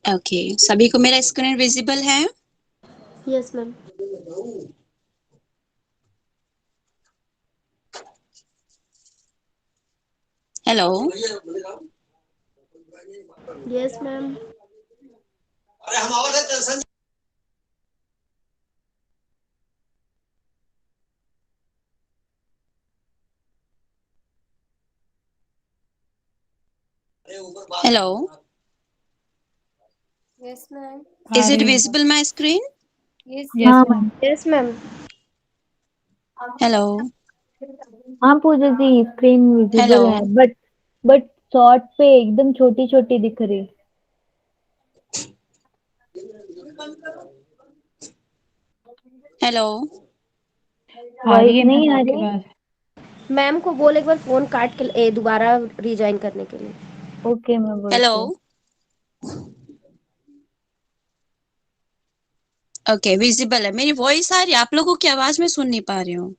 Okay, सभी को मेरा स्क्रीन विजिबल है? Yes ma'am. Hello. Yes ma'am. Hello. Yes ma'am. Ah is it रही है। Visible my screen? Yes yes ma'am. Yes ma'am. Hello. हाँ Pooja ji, screen hello. Visible है, but short पे एकदम छोटी छोटी दिख रही। हेलो। आ वॉइस रही है नहीं मैम आ आपकी रही। बात। मैम को बोल एक बार फोन काट के दोबारा रिज्वाइन करने के लिए। ओके मैं हेलो। बोलती हूँ। ओके, विजिबल है। मेरी वॉइस आ रही है? आप लोगों की आवाज में सुन नहीं पा रही हूँ।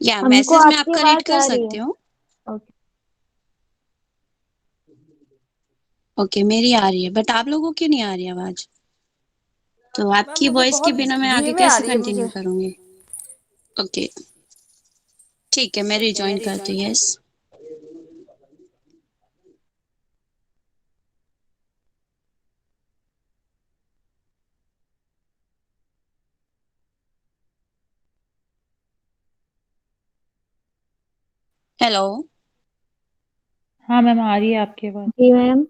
या हमको मैसेज में आपकी आपका रीड आवाज कर आ रही है। सकती हूँ। ओके। ओके, मेरी आ रही है बट आप लोगों की नहीं आ रही आवाज। तो मैम आपकी मुझे वॉइस के बहुत बिना मैं आगे धीमे आ कैसे रही है कंटिन्यू मुझे। करूंगी? ओके, ठीक है, मैं रिजॉइन करती हूँ। यस। हेलो। हाँ मैम, आ रही है आपकी आवाज। जी मैम।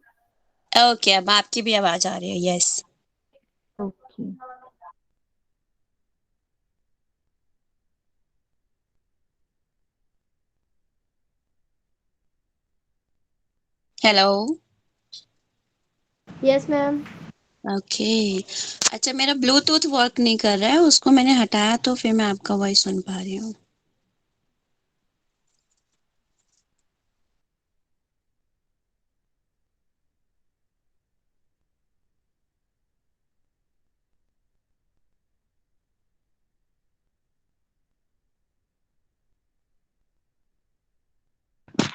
ओके, अब आपकी भी आवाज आ रही है। Yes. Okay. Hello. Yes ma'am. Okay. अच्छा, मेरा ब्लूटूथ वर्क नहीं कर रहा है, उसको मैंने हटाया तो फिर मैं आपका वॉइस सुन पा रही हूँ।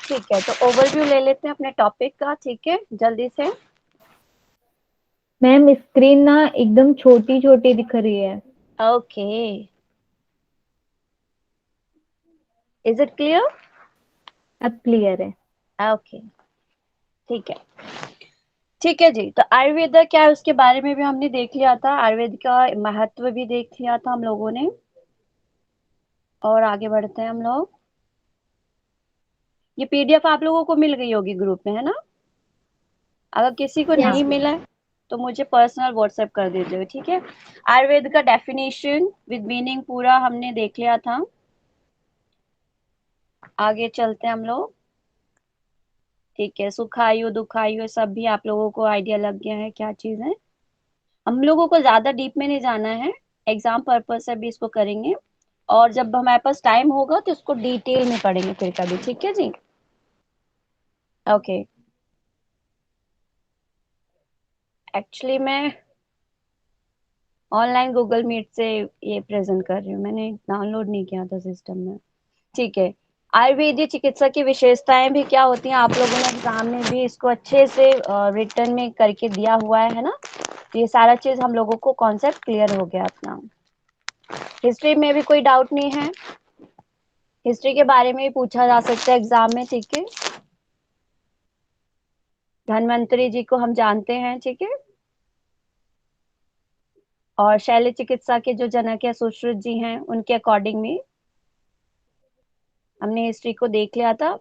ठीक है, तो ओवरव्यू ले लेते हैं अपने टॉपिक का। ठीक है, जल्दी से। मैम स्क्रीन ना एकदम छोटी छोटी दिख रही है। Okay, is it clear? अब क्लियर है। ओके, ठीक है। ठीक है जी, तो आयुर्वेदा क्या है उसके बारे में भी हमने देख लिया था, आयुर्वेद का महत्व भी देख लिया था हम लोगों ने। और आगे बढ़ते हैं हम लोग। ये पीडीएफ आप लोगों को मिल गई होगी ग्रुप में, है ना? अगर किसी को यस नहीं हाँ। मिला है तो मुझे पर्सनल व्हाट्सएप कर दीजिए, ठीक है? आयुर्वेद का डेफिनेशन विद मीनिंग पूरा हमने देख लिया था। आगे चलते हैं हम लोग। ठीक है, सुखायु दुखायु ये सब भी आप लोगों को आइडिया लग गया है क्या चीज है। हम लोगों को ज्यादा डीप में नहीं जाना है, एग्जाम पर्पज से भी इसको करेंगे। और जब हमारे पास टाइम होगा तो इसको डिटेल में पढ़ेंगे फिर कभी, ठीक है जी? ओके। एक्चुअली मैं ऑनलाइन गूगल मीट से ये प्रेजेंट कर रही हूँ, मैंने डाउनलोड नहीं किया था सिस्टम में। ठीक है। आयुर्वेदिक चिकित्सा की विशेषताएं भी क्या होती हैं, आप लोगों ने एग्जाम में भी इसको अच्छे से रिटर्न में करके दिया हुआ है ना? तो ये सारा चीज हम लोगों को कॉन्सेप्ट क्लियर हो गया अपना। हिस्ट्री में भी कोई डाउट नहीं है? हिस्ट्री के बारे में भी पूछा जा सकता है एग्जाम में, ठीक है? धन्वंतरी जी को हम जानते हैं, ठीक है? और शैल्य चिकित्सा के जो जनक है सुश्रुत जी हैं, उनके अकॉर्डिंग में हमने हिस्ट्री को देख लिया था।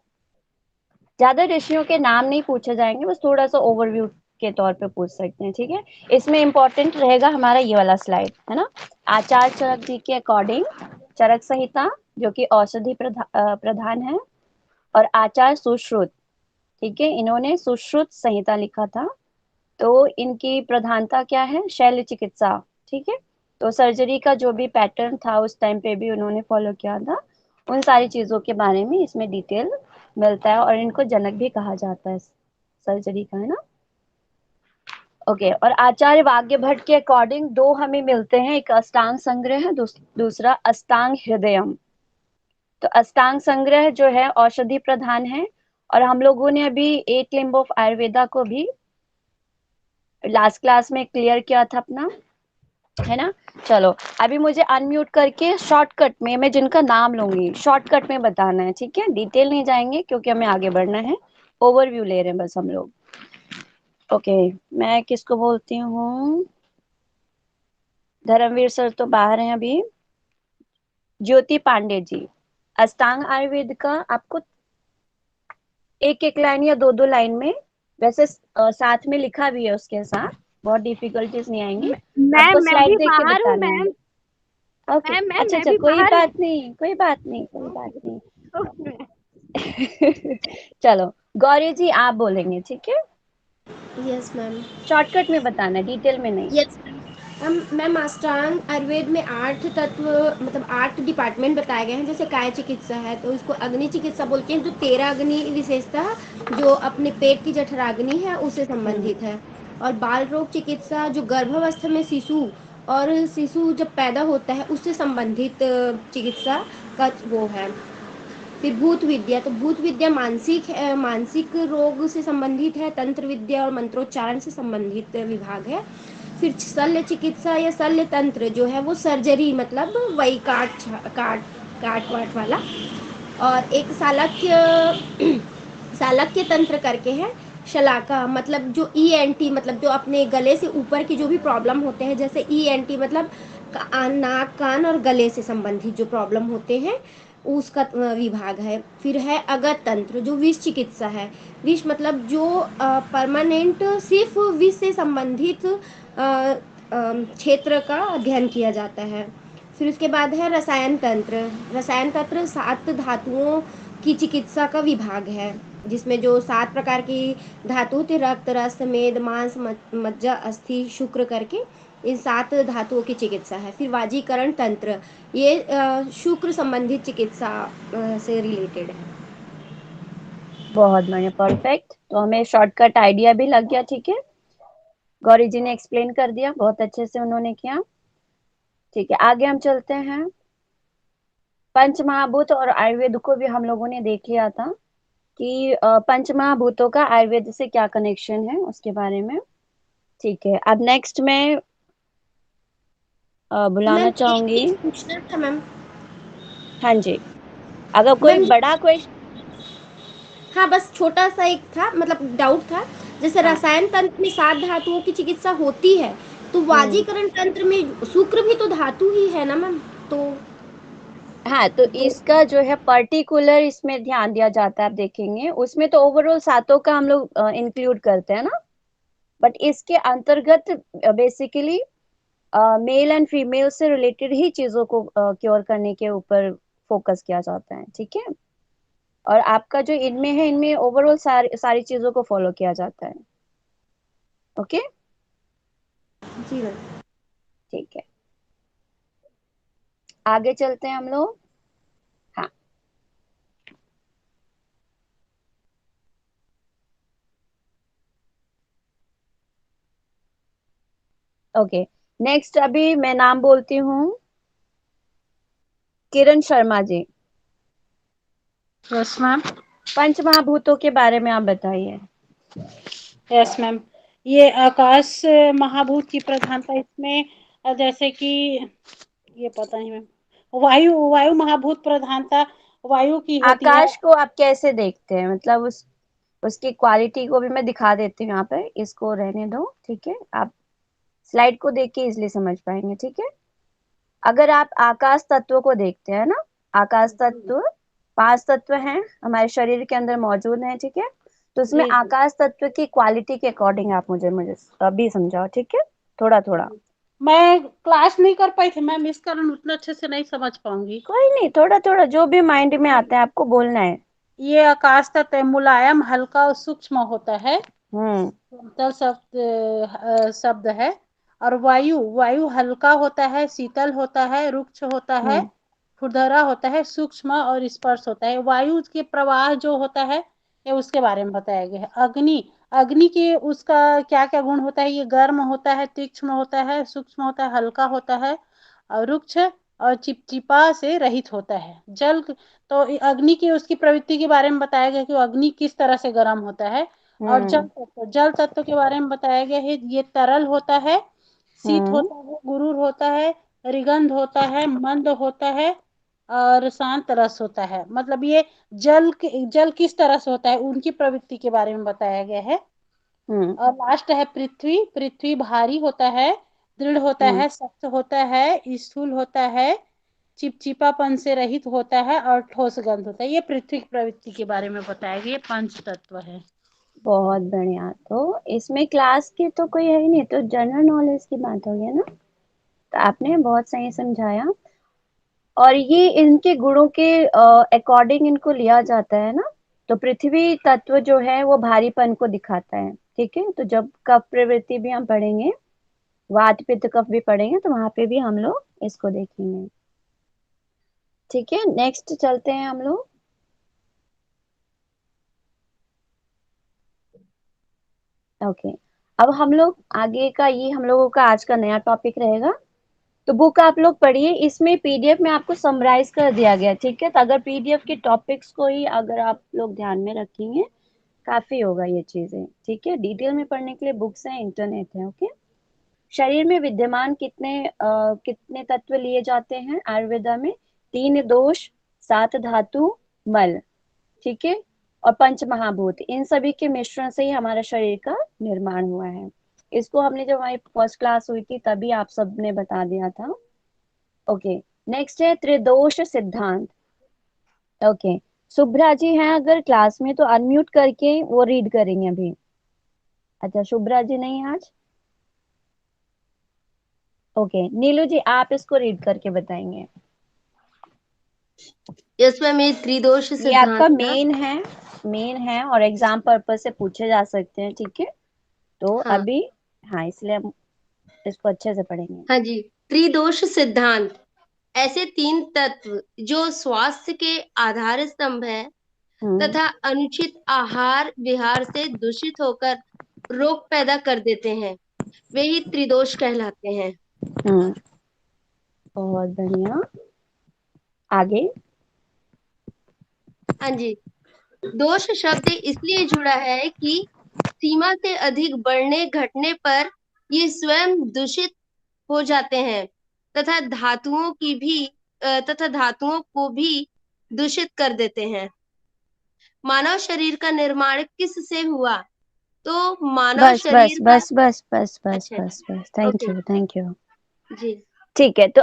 ज्यादा ऋषियों के नाम नहीं पूछे जाएंगे, बस थोड़ा सा ओवरव्यू के तौर पे पूछ सकते हैं, ठीक है? इसमें इंपॉर्टेंट रहेगा हमारा ये वाला स्लाइड, है ना? आचार्य चरक जी के अकॉर्डिंग चरक संहिता, जो कि औषधि प्रधान है, और आचार्य सुश्रुत, ठीक है, इन्होंने सुश्रुत संहिता लिखा था। तो इनकी प्रधानता क्या है? शैल्य चिकित्सा, ठीक है? तो सर्जरी का जो भी पैटर्न था उस टाइम पे भी उन्होंने फॉलो किया था। उन सारी चीजों के बारे में इसमें डिटेल मिलता है, और इनको जनक भी कहा जाता है सर्जरी का, है ना? ओके। और आचार्य वाग्य भट्ट के अकॉर्डिंग दो हमें मिलते हैं, एक अष्टांग संग्रह है, दूसरा अष्टांग हृदयम। तो अष्टांग संग्रह जो है औषधि प्रधान है, और हम लोगों ने अभी 8 लिम्ब ऑफ आयुर्वेदा को भी लास्ट क्लास में क्लियर किया था अपना, है ना। चलो अभी मुझे अनम्यूट करके शॉर्टकट में मैं जिनका नाम लूंगी शॉर्टकट में बताना है, ठीक है। डिटेल नहीं जाएंगे क्योंकि हमें आगे बढ़ना है, ओवरव्यू ले रहे हैं बस हम लोग। ओके, मैं किसको बोलती हूँ, धर्मवीर सर तो बाहर हैं अभी। ज्योति पांडे जी, अष्टांग आयुर्वेद का आपको एक एक लाइन या दो दो लाइन में, वैसे साथ में लिखा भी है उसके साथ, बहुत डिफिकल्टीज नहीं आएंगी। आपको मैम मैं स्लाइड भी देख के बाहर हूँ बताना है। मैम। ओके, मैम मैम अच्छा मैं अच्छा, भी कोई बाहर बात नहीं, कोई बात नहीं, कोई बात नहीं। हूँ। चलो गौरी जी आप बोलेंगे, ठीक है। Yes ma'am. शॉर्टकट में बताना है, डिटेल में नहीं। यस मैम, अष्टांग आयुर्वेद में 8 तत्व मतलब 8 डिपार्टमेंट बताए गए हैं। जैसे काय चिकित्सा है तो इसको अग्नि चिकित्सा बोलते हैं, जो 13 अग्नि विशेषता जो अपने पेट की जठराग्नि है उससे संबंधित है। और बाल रोग चिकित्सा जो गर्भावस्था में शिशु और शिशु जब पैदा होता है उससे संबंधित चिकित्सा का वो है। फिर भूत विद्या, तो भूत विद्या मानसिक रोग से संबंधित है। तंत्र विद्या और मंत्रोच्चारण से संबंधित विभाग है। फिर शल्य चिकित्सा या शल्य तंत्र जो है वो सर्जरी, मतलब वही काट काट वाट वाला। और एक शालक्य तंत्र करके है। शलाका मतलब जो ENT, मतलब जो अपने गले से ऊपर की जो भी प्रॉब्लम होते हैं, जैसे ENT मतलब नाक कान और गले से संबंधित जो प्रॉब्लम होते हैं उसका विभाग है। फिर है अगत तंत्र जो विष चिकित्सा है। विष मतलब जो परमानेंट सिर्फ विष से संबंधित क्षेत्र का अध्ययन किया जाता है। फिर उसके बाद है रसायन तंत्र। रसायन तंत्र 7 धातुओं की चिकित्सा का विभाग है, जिसमें जो 7 प्रकार की धातु थे, रक्त रस मेद मांस मज्जा अस्थि शुक्र करके, इन 7 धातुओं की चिकित्सा है। फिर वाजीकरण तंत्र, ये शुक्र संबंधित चिकित्सा से रिलेटेड है। बहुत बढ़िया, परफेक्ट। तो हमें शॉर्टकट आइडिया भी लग गया, ठीक है। गौरी जी ने एक्सप्लेन कर दिया, बहुत अच्छे से उन्होंने किया। ठीक है, आगे हम चलते हैं। पंच महाभूत और आयुर्वेद को भी हम लोगों ने देख लिया था कि पंच महाभूतों का आयुर्वेद से क्या कनेक्शन है उसके बारे में। ठीक है, अब नेक्स्ट मैं बुलाना मैम एक चाहूंगी। चीज पूछना था मैम। हाँ जी, अगर कोई मैम बड़ा क्वेश्चन। हाँ, बस छोटा सा एक था, मतलब डाउट था। जैसे हाँ। रसायन तंत्र में 7 धातुओं की चिकित्सा होती है, तो हम्म। वाजीकरण तंत्र में शुक्र भी तो धातु ही है ना मैम। तो हाँ, तो तो इसका जो है पर्टिकुलर इसमें ध्यान दिया जाता है, आप देखेंगे उसमें तो ओवरऑल सातों का हम लोग इंक्लूड करते हैं ना, बट इसके अंतर्गत बेसिकली मेल एंड फीमेल से रिलेटेड ही चीजों को क्योर करने के ऊपर फोकस किया जाता है, ठीक है। और आपका जो इनमें है, इनमें ओवरऑल सारी सारी चीजों को फॉलो किया जाता है। ओके, जी मैम। ठीक है, आगे चलते हैं हम लोग। हाँ, ओके। नेक्स्ट अभी मैं नाम बोलती हूँ, किरण शर्मा जी। Yes ma'am. पंच महाभूतों के बारे में आप बताइए। यस मैम, ये आकाश महाभूत की प्रधानता इसमें जैसे कि ये पता नहीं मैम, वायु वायु महाभूत प्रधानता वायु की होती है। आकाश को आप कैसे देखते हैं, मतलब उस उसकी क्वालिटी को भी मैं दिखा देती हूँ यहाँ पे, इसको रहने दो, ठीक है। आप स्लाइड को देख के इजिली समझ पाएंगे, ठीक है। अगर आप आकाश तत्व को देखते हैं ना, आकाश तत्व 5 तत्व हैं हमारे शरीर के अंदर मौजूद हैं, ठीक है। तो उसमें जी जी। आकाश तत्व की क्वालिटी के अकॉर्डिंग आप मुझे मुझे अभी समझाओ, ठीक है, थोड़ा थोड़ा। मैं क्लास नहीं कर पाई थी मैम, इस कारण उतना अच्छे से नहीं समझ पाऊंगी। कोई नहीं, थोड़ा थोड़ा जो भी माइंड में आता है आपको बोलना है। ये आकाश तत्व मुलायम हल्का और सूक्ष्म होता है, हम्म। समतल शब्द है। और वायु वायु हल्का होता है, शीतल होता है, रुक्ष होता है, हम्म। खुरदरा होता है, सूक्ष्म और स्पर्श होता है। वायु के प्रवाह जो होता है ये उसके बारे में बताया गया है। अग्नि अग्नि के उसका क्या क्या गुण होता है, ये गर्म होता है, तीक्ष्ण होता है, सूक्ष्म होता है, हल्का होता है। और रुक्ष और चिपचिपा से रहित होता है। जल तो अग्नि की उसकी प्रवृत्ति के बारे में बताया गया कि वो अग्नि किस तरह से गर्म होता है। और जल तत्व के बारे में बताया गया है, ये तरल होता है, शीत होता है, गुरूर होता है, रिगंध होता है, मंद होता है और शांत रस होता है। मतलब ये जल किस तरह से होता है उनकी प्रवृत्ति के बारे में बताया गया है। और लास्ट है पृथ्वी। पृथ्वी भारी होता है, दृढ़ होता है, सख्त होता है, स्थूल होता है, चिपचिपापन से रहित होता है और ठोस गंध होता है। ये पृथ्वी की प्रवृत्ति के बारे में बताया गया, ये 5 तत्व है। बहुत बढ़िया। तो इसमें क्लास की तो कोई है ही नहीं, तो जनरल नॉलेज की बात हो गई ना। तो आपने बहुत सही समझाया। और ये इनके गुणों के अकॉर्डिंग इनको लिया जाता है ना। तो पृथ्वी तत्व जो है वो भारीपन को दिखाता है, ठीक है। तो जब कफ प्रवृत्ति भी हम पढ़ेंगे, वात पित्त कफ भी पढ़ेंगे, तो वहां पे भी हम लोग इसको देखेंगे, ठीक है। नेक्स्ट चलते हैं हम लोग। ओके, अब हम लोग आगे का, ये हम लोगों का आज का नया टॉपिक रहेगा। तो बुक आप लोग पढ़िए, इसमें पीडीएफ में आपको समराइज कर दिया गया, ठीक है। तो अगर पीडीएफ के टॉपिक्स को ही अगर आप लोग ध्यान में रखेंगे, काफी होगा ये चीजें, ठीक है। डिटेल में पढ़ने के लिए बुक्स हैं, इंटरनेट है, ओके। शरीर में विद्यमान कितने तत्व लिए जाते हैं आयुर्वेदा में? 3 दोष, 7 धातु, मल, ठीक है। और पंच महाभूत, इन सभी के मिश्रण से ही हमारा शरीर का निर्माण हुआ है। इसको हमने जब हमारी फर्स्ट क्लास हुई थी तभी आप सबने बता दिया था। ओके, नेक्स्ट है त्रिदोष सिद्धांत। ओके, शुभ्रा जी हैं अगर क्लास में तो अनम्यूट करके वो रीड करेंगे अभी। अच्छा, शुभ्रा जी नहीं है आज। ओके, नीलू जी आप इसको रीड करके बताएंगे। यस मैम, ये त्रिदोष ये आपका सिद्धांत था। मेन है और एग्जाम पर्पज से पूछे जा सकते हैं, ठीक है। तो हाँ अभी, हाँ, इसलिए हम इसको अच्छे से पढ़ेंगे। हाँ जी। त्रिदोष सिद्धांत ऐसे 3 तत्व जो स्वास्थ्य के आधार स्तंभ है हम्म तथा अनुचित आहार विहार से दूषित होकर रोग पैदा कर देते हैं, वे ही त्रिदोष कहलाते हैं। हम्म बहुत बढ़िया, आगे। हाँ जी। दोष शब्द इसलिए जुड़ा है कि सीमा से अधिक बढ़ने घटने पर ये स्वयं दूषित हो जाते हैं तथा धातुओं को भी दूषित कर देते हैं। मानव शरीर का निर्माण किस से हुआ? तो मानव बस बस शरीर का। बस बस बस बस अच्छा। बस बस, thank okay you thank you. जी। ठीक है, तो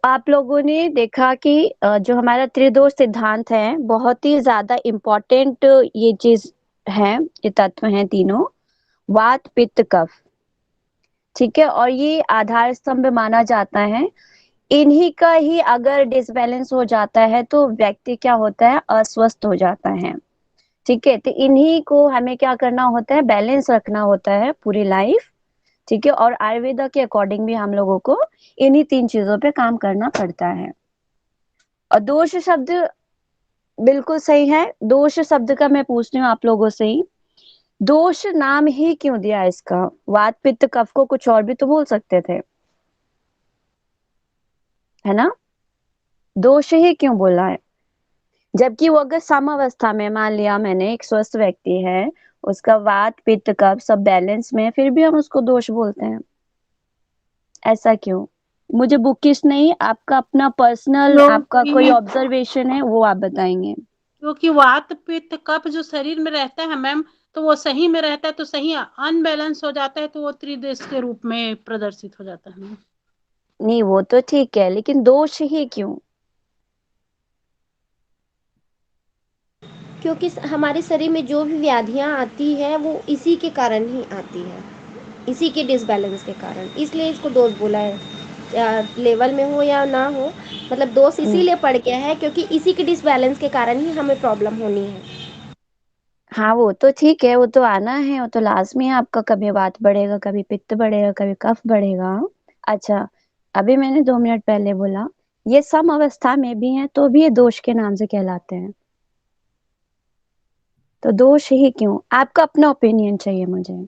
आप लोगों ने देखा कि जो हमारा त्रिदोष सिद्धांत है, बहुत ही ज्यादा इम्पोर्टेंट ये चीज है, ये तत्व हैं तीनों, वात पित्त कफ, ठीक है। और ये आधार स्तंभ माना जाता है। इन्हीं का ही अगर डिसबैलेंस हो जाता है तो व्यक्ति क्या होता है, अस्वस्थ हो जाता है, ठीक है। तो इन्हीं को हमें क्या करना होता है, बैलेंस रखना होता है पूरी लाइफ, ठीक है। और आयुर्वेदा के अकॉर्डिंग भी हम लोगों को इन्हीं 3 चीजों पे काम करना पड़ता है। और दोष शब्द बिल्कुल सही है। दोष शब्द का मैं पूछ रही हूँ आप लोगों से ही, दोष नाम ही क्यों दिया इसका? वात पित्त कफ को कुछ और भी तो बोल सकते थे, है ना। दोष ही क्यों बोला है? जबकि वो अगर सामावस्था में, मान लिया मैंने एक स्वस्थ व्यक्ति है, उसका वात पित्त कफ सब बैलेंस में है, फिर भी हम उसको दोष बोलते हैं, ऐसा क्यों? मुझे बुकिश नहीं, आपका अपना पर्सनल आपका कोई क्योंकि ऑब्जर्वेशन है वो आप बताएंगे। क्योंकि वात पित्त कफ जो शरीर में रहता है मैम, तो वो सही में रहता है तो सही अनबैलेंस हो जाता है तो वो त्रिदेश के रूप में प्रदर्शित हो जाता है मैम। नहीं वो तो ठीक है, लेकिन दोष ही क्यों? क्योंकि हमारे शरीर में जो भी व्याधियां आती है वो इसी के कारण ही आती है, इसी के डिसबैलेंस के कारण, इसलिए इसको दोष बोला है। लेवल में हो या ना हो, मतलब दोष हम्म, इसीलिए पड़ गया है क्योंकि इसी के डिसबैलेंस के कारण ही हमें प्रॉब्लम होनी है। हाँ वो तो ठीक है, वो तो आना है, वो तो लाजमी है आपका, कभी वात बढ़ेगा, कभी पित्त बढ़ेगा, कभी कफ बढ़ेगा। अच्छा, अभी मैंने 2 मिनट पहले बोला ये सम अवस्था में भी है तो भी ये दोष के नाम से कहलाते हैं। तो दोष ही क्यों? आपका अपना ओपिनियन चाहिए मुझे।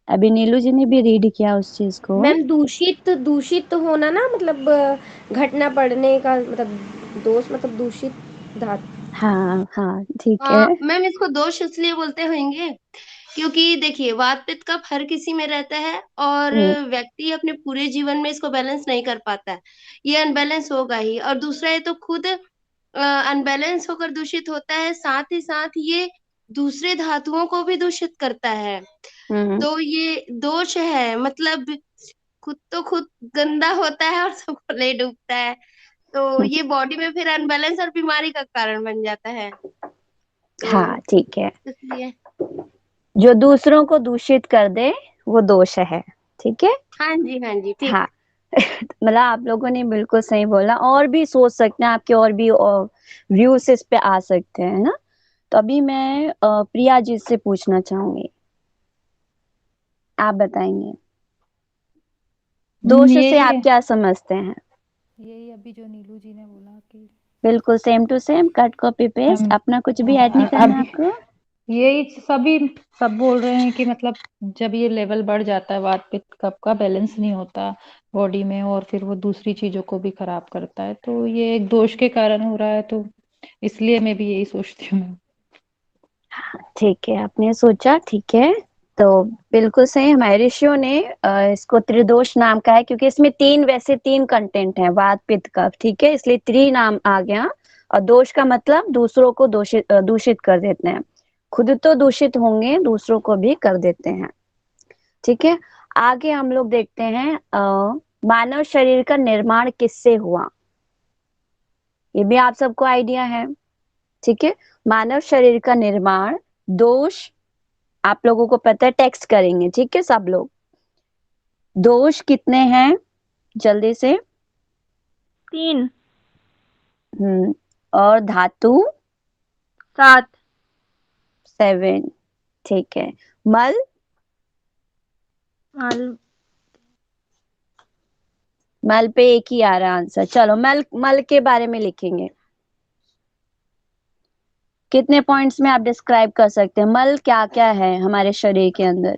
अभी नीलू जी ने भी रीड किया उस चीज को। मैम दूषित होना ना, मतलब घटना पड़ने का मतलब दोष, मतलब दूषित धातु। हाँ हाँ ठीक है। हाँ मैम, इसको दोष इसलिए बोलते होंगे क्योंकि देखिए वात पित्त कफ हर किसी में रहता है और व्यक्ति अपने पूरे जीवन में इसको बैलेंस नहीं कर पाता है, ये अनबैलेंस होगा ही। और दूसरा ये तो खुद अनबैलेंस होकर दूषित होता है, साथ ही साथ ये दूसरे धातुओं को भी दूषित करता है। तो ये दोष है, मतलब खुद तो खुद गंदा होता है और सबको ले डूबता है, तो ये बॉडी में फिर अनबैलेंस और बीमारी का कारण बन जाता है। तो हाँ ठीक है, इसलिए जो दूसरों को दूषित कर दे वो दोष है, ठीक है। हाँ जी, हाँ जी, ठीक। हाँ मतलब आप लोगों ने बिल्कुल सही बोला, और भी सोच सकते हैं आपके, और भी व्यूज इस पे आ सकते हैं ना। तो अभी मैं प्रिया जी से पूछना चाहूंगी, आप बताएंगे दोष से आप क्या समझते हैं। यही अभी जो नीलू जी ने बोला कि बिल्कुल same to same, cut copy paste, अपना कुछ भी ऐड नहीं करना आपको। यही सभी सब बोल रहे हैं कि मतलब जब ये लेवल बढ़ जाता है वात पित्त कफ का, बैलेंस नहीं होता बॉडी में और फिर वो दूसरी चीजों को भी खराब करता है, तो ये एक दोष के कारण हो रहा है, तो इसलिए मैं भी यही सोचती हूँ। ठीक है, आपने सोचा, ठीक है। तो बिल्कुल सही, हमारे ऋषियों ने इसको त्रिदोष नाम का है, क्योंकि इसमें वैसे तीन कंटेंट है, वात पित्त कफ, ठीक है, इसलिए त्रि नाम आ गया। और दोष का मतलब दूसरों को दूषित कर देते हैं, खुद तो दूषित होंगे दूसरों को भी कर देते हैं, ठीक है। आगे हम लोग देखते हैं मानव शरीर का निर्माण किससे हुआ, ये भी आप सबको आइडिया है, ठीक है। मानव शरीर का निर्माण, दोष आप लोगों को पता है, टेक्स्ट करेंगे, ठीक है सब लोग। दोष कितने हैं जल्दी से। 3 और धातु 7 7, ठीक है। मल मालूम। मल पे एक ही आ रहा आंसर, चलो मल के बारे में लिखेंगे। कितने पॉइंट्स में आप डिस्क्राइब कर सकते हैं मल क्या क्या है हमारे शरीर के अंदर।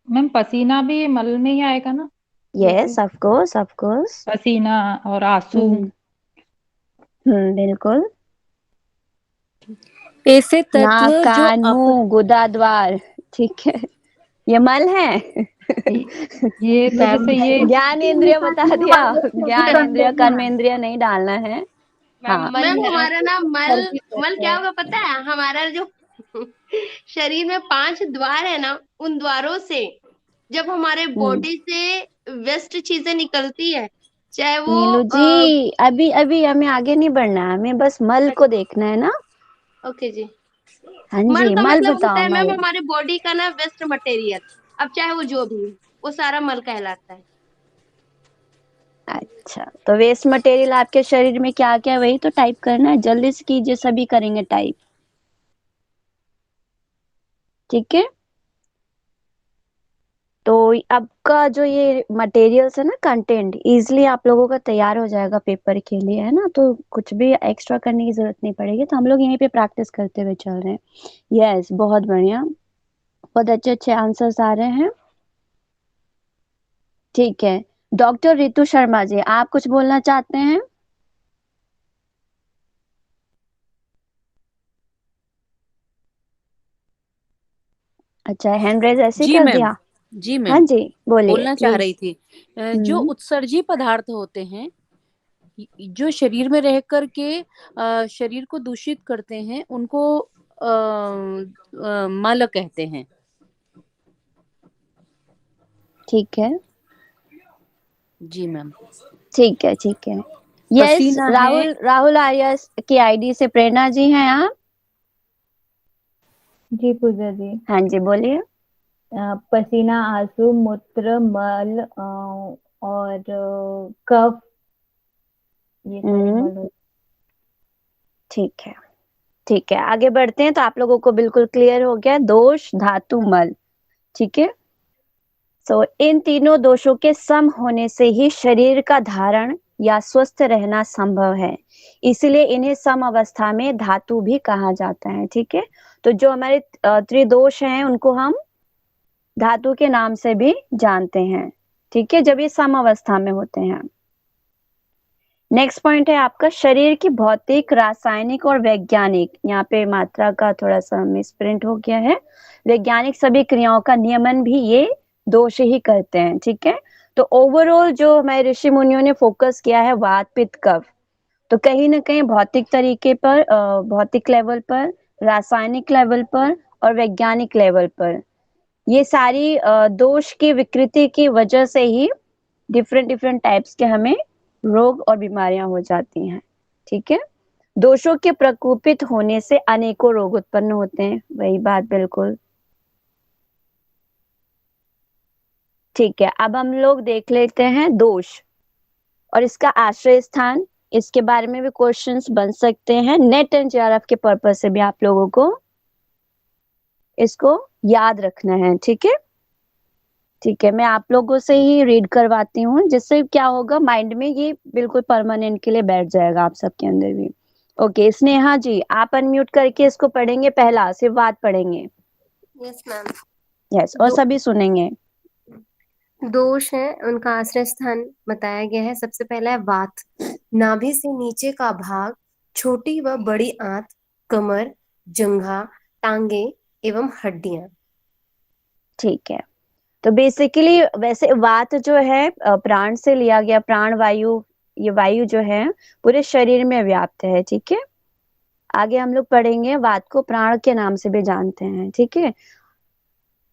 मैम पसीना भी मल में ही आएगा ना। Yes of course of course. पसीना और आंसू। बिल्कुल। ऐसे तत्व नाक जो कान मुंह गुदा द्वार, ठीक है, ये मल है। ये वैसे ये ज्ञान इंद्रिय बता दिया, ज्ञान इंद्रिय कर्म इंद्रिय नहीं डालना है। हाँ मैम हमारा ना मल क्या होगा पता है, हमारा जो शरीर में 5 द्वार है ना, उन द्वारों से जब हमारे बॉडी से वेस्ट चीजें निकलती है, चाहे वो नीलू जी अभी अभी हमें आगे नहीं बढ़ना है, हमें बस मल को देखना है ना। ओके जी। हाँ मल जी, का मल मतलब होता बताओ है मैम मल। हमारे बॉडी का ना वेस्ट मटेरियल, अब चाहे वो जो भी हो, वो सारा मल कहलाता है। अच्छा, तो वेस्ट मटेरियल आपके शरीर में क्या क्या है वही तो टाइप करना है, जल्दी से कीजिए, सभी करेंगे टाइप, ठीक है। तो आपका जो ये मटेरियल्स है ना, कंटेंट इजीली आप लोगों का तैयार हो जाएगा पेपर के लिए, है ना, तो कुछ भी एक्स्ट्रा करने की जरूरत नहीं पड़ेगी। तो हम लोग यहीं पे प्रैक्टिस करते हुए चल रहे हैं। यस, बहुत बढ़िया, बहुत अच्छे अच्छे आंसर्स आ रहे हैं, ठीक है। डॉक्टर रितु शर्मा जी, आप कुछ बोलना चाहते हैं। अच्छा, हैंड रेज ऐसे जी कर मैम, दिया। जी हाँ मैम, जी, बोलिए बोलना चाह प्लीज। रही थी। जो उत्सर्जी पदार्थ होते हैं, जो शरीर में रह कर के शरीर को दूषित करते हैं, उनको मल कहते हैं। ठीक है, जी मैम। ठीक है, ठीक है। यस, पसीना है। राहुल आर्या की आईडी से प्रेरणा जी हैं आप। जी पूजा जी। हाँ जी, बोलिए। पसीना, आंसू, मूत्र, मल और कफ, ये सारे मल होते ठीक है, ठीक है, आगे बढ़ते हैं। तो आप लोगों को बिल्कुल क्लियर हो गया, दोष धातु मल, ठीक है। इन तीनों दोषों के सम होने से ही शरीर का धारण या स्वस्थ रहना संभव है, इसलिए इन्हें सम अवस्था में धातु भी कहा जाता है। ठीक है, तो जो हमारे त्रिदोष हैं उनको हम धातु के नाम से भी जानते हैं। ठीक है, जब ये सम अवस्था में होते हैं। नेक्स्ट पॉइंट है आपका शरीर की भौतिक, रासायनिक और वैज्ञानिक, यहाँ पे मात्रा का थोड़ा सा मिसप्रिंट हो गया है, वैज्ञानिक सभी क्रियाओं का नियमन भी ये दोष ही करते हैं। ठीक है, तो ओवरऑल जो हमारे ऋषि मुनियों ने फोकस किया है वात पित्त कफ, तो कहीं ना कहीं भौतिक तरीके पर, भौतिक लेवल पर, रासायनिक लेवल पर और वैज्ञानिक लेवल पर ये सारी दोष की विकृति की वजह से ही डिफरेंट डिफरेंट टाइप्स के हमें रोग और बीमारियां हो जाती हैं। ठीक है, दोषों के प्रकोपित होने से अनेकों रोग उत्पन्न होते हैं, वही बात बिल्कुल। ठीक है, अब हम लोग देख लेते हैं दोष और इसका आश्रय स्थान, इसके बारे में भी क्वेश्चंस बन सकते हैं। नेट एंड जेआरएफ के पर्पज से भी आप लोगों को इसको याद रखना है। ठीक है, ठीक है, मैं आप लोगों से ही रीड करवाती हूँ, जिससे क्या होगा माइंड में ये बिल्कुल परमानेंट के लिए बैठ जाएगा आप सबके अंदर भी। ओके, स्नेहा जी आप अनम्यूट करके इसको पढ़ेंगे, पहला सिर्फ वात पढ़ेंगे। Yes ma'am. यस, और सभी सुनेंगे। दोष है, उनका आश्रय स्थान बताया गया है। सबसे पहला है वात, नाभि से नीचे का भाग, छोटी व बड़ी आंत, कमर, जंघा, टांगे एवं हड्डियां। ठीक है, तो बेसिकली वैसे वात जो है प्राण से लिया गया, प्राण वायु, ये वायु जो है पूरे शरीर में व्याप्त है। ठीक है, आगे हम लोग पढ़ेंगे, वात को प्राण के नाम से भी जानते हैं। ठीक है,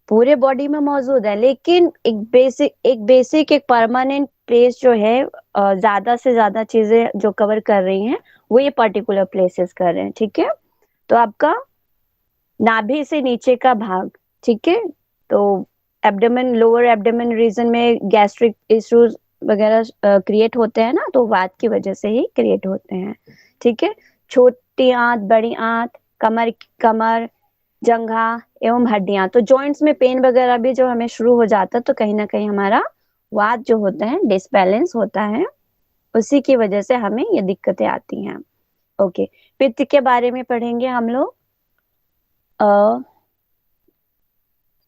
पूरे बॉडी में मौजूद है, लेकिन एक बेसिक एक परमानेंट प्लेस जो है, ज्यादा से ज्यादा चीजें जो कवर कर रही हैं वो ये पर्टिकुलर प्लेसेस कर रहे हैं। ठीक है, तो आपका नाभि से नीचे का भाग, ठीक है, तो एब्डोमेन, लोअर एब्डोमेन रीजन में गैस्ट्रिक इश्यूज वगैरह क्रिएट होते हैं ना, तो वात की वजह से ही क्रिएट होते हैं। ठीक है, छोटी आंत, बड़ी आंत, कमर, जंघा एवं हड्डियां, तो जॉइंट्स में पेन वगैरह भी जो हमें शुरू हो जाता है, तो कहीं ना कहीं हमारा वात जो होता है डिसबैलेंस होता है, उसी की वजह से हमें ये दिक्कतें आती हैं। ओके, पित्त के बारे में पढ़ेंगे हम लोग।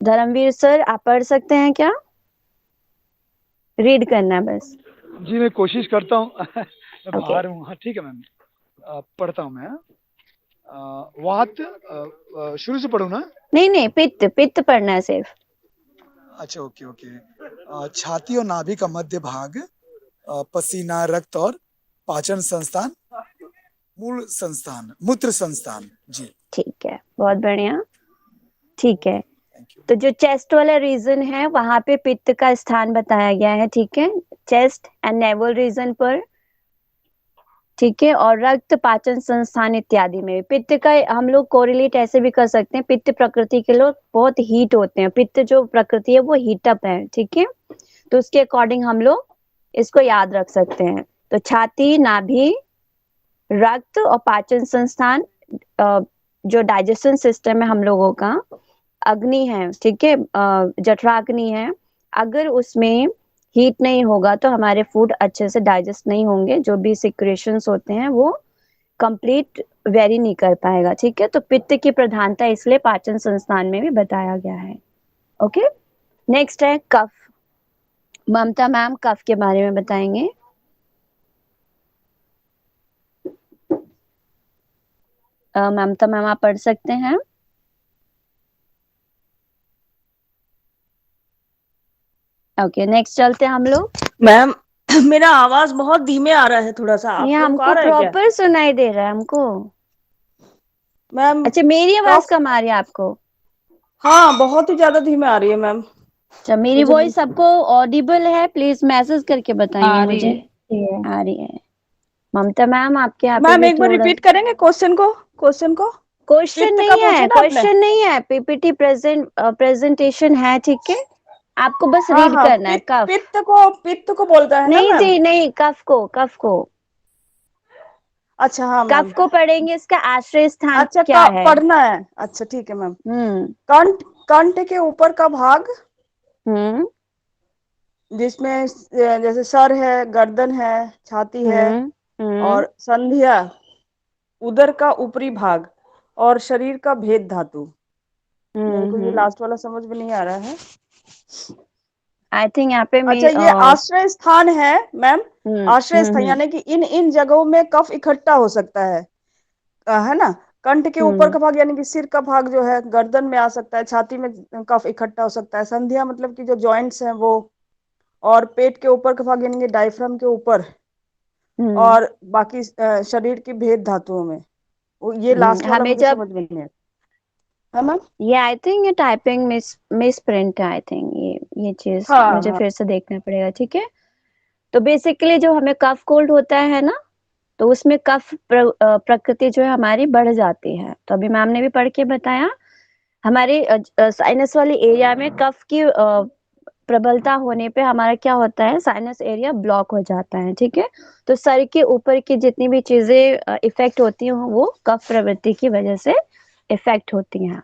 धर्मवीर सर आप पढ़ सकते हैं क्या? रीड करना है बस। जी मैं कोशिश करता हूँ। मैं Okay. बाहर हूँ। हाँ ठीक है मैम, पढ़ता हूँ मैं। वात शुरू से पढ़ूँ ना? नहीं, पित्त पढ़ना है सिर्फ। अच्छा ओके। छाती और नाभि का मध्य भाग, पसीना, रक्त और पाचन संस्थान, मूत्र संस्थान। जी ठीक है, बहुत बढ़िया। ठीक है, थैंक यू। तो जो चेस्ट वाला रीजन है वहां पे पित्त का स्थान बताया गया है। ठीक है, चेस्ट एंड नेवल रीजन पर। ठीक है, और रक्त, पाचन संस्थान इत्यादि में पित्त का हम लोग कोरिलेट ऐसे भी कर सकते हैं, पित्त प्रकृति के लोग बहुत हीट होते हैं, पित्त जो प्रकृति है वो हीटअप है। ठीक है, तो उसके अकॉर्डिंग हम लोग इसको याद रख सकते हैं। तो छाती, नाभि, रक्त और पाचन संस्थान, जो डाइजेशन सिस्टम है हम लोगों का, अग्नि है। ठीक है, जठराग्नि है, अगर उसमें हीट नहीं होगा तो हमारे फूड अच्छे से डाइजेस्ट नहीं होंगे, जो भी सिक्रेशंस होते हैं वो कंप्लीट वेरी नहीं कर पाएगा। ठीक है, तो पित्त की प्रधानता इसलिए पाचन संस्थान में भी बताया गया है। ओके, नेक्स्ट है कफ। ममता मैम कफ के बारे में बताएंगे। ममता मैम आप पढ़ सकते हैं। ओके, नेक्स्ट चलते हैं हम लोग। मैम मेरा आवाज बहुत धीमे आ रहा है, थोड़ा सा आप ये लोग को हमको आ रहा है क्या? प्रॉपर सुनाई दे रहा है हमको। मैम अच्छा, मेरी आवाज कम आ रही है आपको? हाँ बहुत ही ज्यादा धीमे आ रही है मैम। अच्छा, मेरी वॉइस सबको ऑडिबल है? प्लीज मैसेज करके बताइए मुझे। आ रही है। ममता मैम आपके यहाँ पे मैम भी एक बार थोड़ा रिपीट करेंगे क्वेश्चन को? क्वेश्चन पित्त नहीं का है, पूछे ना आपने? क्वेश्चन नहीं है, पीपीटी प्रेजेंटेशन है। ठीक है, आपको बस हाँ रीड हाँ, करना है। कफ पित्त को बोलता है ना नहीं मैम? जी, नहीं, कफ को अच्छा हाँ मैम। कफ को पढ़ेंगे, इसका आश्रय स्थान अच्छा क्या है? पढ़ना है। अच्छा ठीक है मैम। हम्म कंठ के ऊपर का भाग, जिसमें जैसे सर है, गर्दन है, छाती है और संधिया, उदर का ऊपरी भाग और शरीर का भेद धातु। मेरे को ये लास्ट वाला समझ में नहीं आ रहा है। आई थिंक यहाँ पे अच्छा, ये आश्रय स्थान है मैम। आश्रय स्थान यानी कि इन जगहों में कफ इकट्ठा हो सकता है ना। कंठ के ऊपर का भाग यानी कि सिर का भाग जो है, गर्दन में आ सकता है, छाती में कफ इकट्ठा हो सकता है। संधिया मतलब कि जो जॉइंट्स हैं वो, और पेट के ऊपर का भाग यानी कि डायफ्राम के ऊपर, और बाकी शरीर की भेद धातुओं में। ये लास्ट वाला हमें मुझे समझ में नहीं है मैम। ये आई थिंक ये टाइपिंग मिस प्रिंट है। आई थिंक ये चीज हाँ, मुझे हाँ। फिर से देखना पड़ेगा। ठीक है, तो बेसिकली जो हमें कफ कोल्ड होता है ना, तो उसमें कफ प्रकृति जो है हमारी बढ़ जाती है। तो अभी मैम ने भी पढ़ के बताया, हमारे साइनस वाले एरिया में कफ की प्रबलता होने पे हमारा क्या होता है, साइनस एरिया ब्लॉक हो जाता है। ठीक है, तो सर के ऊपर की जितनी भी चीजें इफेक्ट होती हैं वो कफ प्रवृत्ति की वजह से इफेक्ट होती हैं।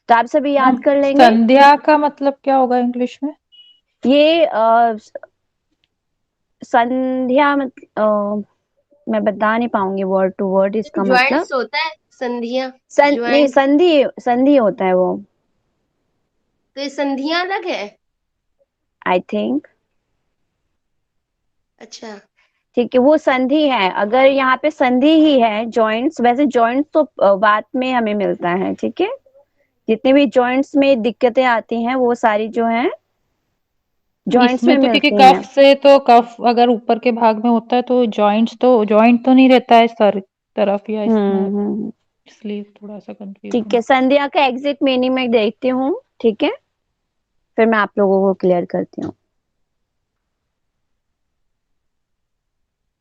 तो आप सभी याद कर लेंगे। संध्या का मतलब क्या होगा इंग्लिश में? ये संध्या मैं बता नहीं पाऊंगी वर्ड टू वर्ड इसका मतलब। ज्वाइंट्स होता है संधियां। नहीं, संधि संधि होता है वो। तो ये संधियां अलग है। I think. अच्छा, ठीक है, वो संधि है। अगर यहाँ पे संधि ही है जॉइंट्स, वैसे जॉइंट्स तो वात में हमें मिलता है। ठीक है, जितने भी जॉइंट्स में दिक्कतें आती हैं वो सारी जो हैं जॉइंट्स में इसमें तो क्योंकि मिलती हैं। कफ से, तो कफ अगर ऊपर के भाग में होता है तो जॉइंट तो नहीं रहता है सर तरफ या इसमें, इसलिए थोड़ा सा ठीक कंफ्यूजन। है, संध्या का एग्जैक्ट मीनिंग मैं देखती हूँ। ठीक है, फिर मैं आप लोगों को क्लियर करती हूँ।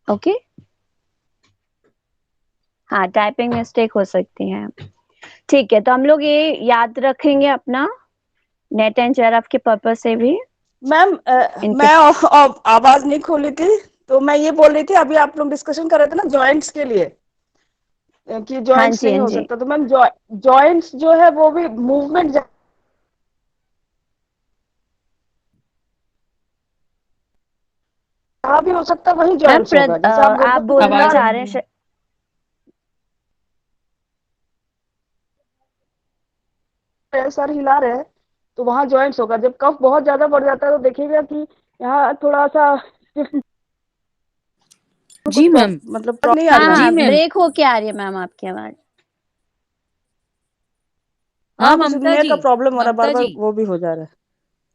ओके, हाँ, टाइपिंग मिस्टेक हो सकती है। ठीक है, तो हम लोग ये याद रखेंगे अपना नेट एंड जेआरएफ के पर्पस से भी। मैम मैं आवाज नहीं खोली थी, तो मैं ये बोल रही थी, अभी आप लोग डिस्कशन कर रहे थे ना जॉइंट्स के लिए कि हाँ जॉइंट्स जी, नहीं हाँ हो जी। सकता, तो मैम जॉइंट्स जो है वो भी मूवमेंट जहाँ भी हो सकता है वही मैम जॉइंट्स होगा। जैसे आप आप बोलते बोलना आवाज चाह रहे हैं सर हिला रहे हैं तो वहाँ जॉइंट्स होगा। जब कफ बहुत ज्यादा बढ़ जाता है तो देखिएगा कि यहाँ थोड़ा सा जी मैम। मतलब नहीं आ हाँ रही मैम। जी हाँ, मैम। ब्रेक होके आ रही है मैम आपकी आवाज। हाँ कुछ ममता नेट जी, का प्रॉब्लम हो रहा है, बार ममता बार जी, वो भी हो जा रहा है।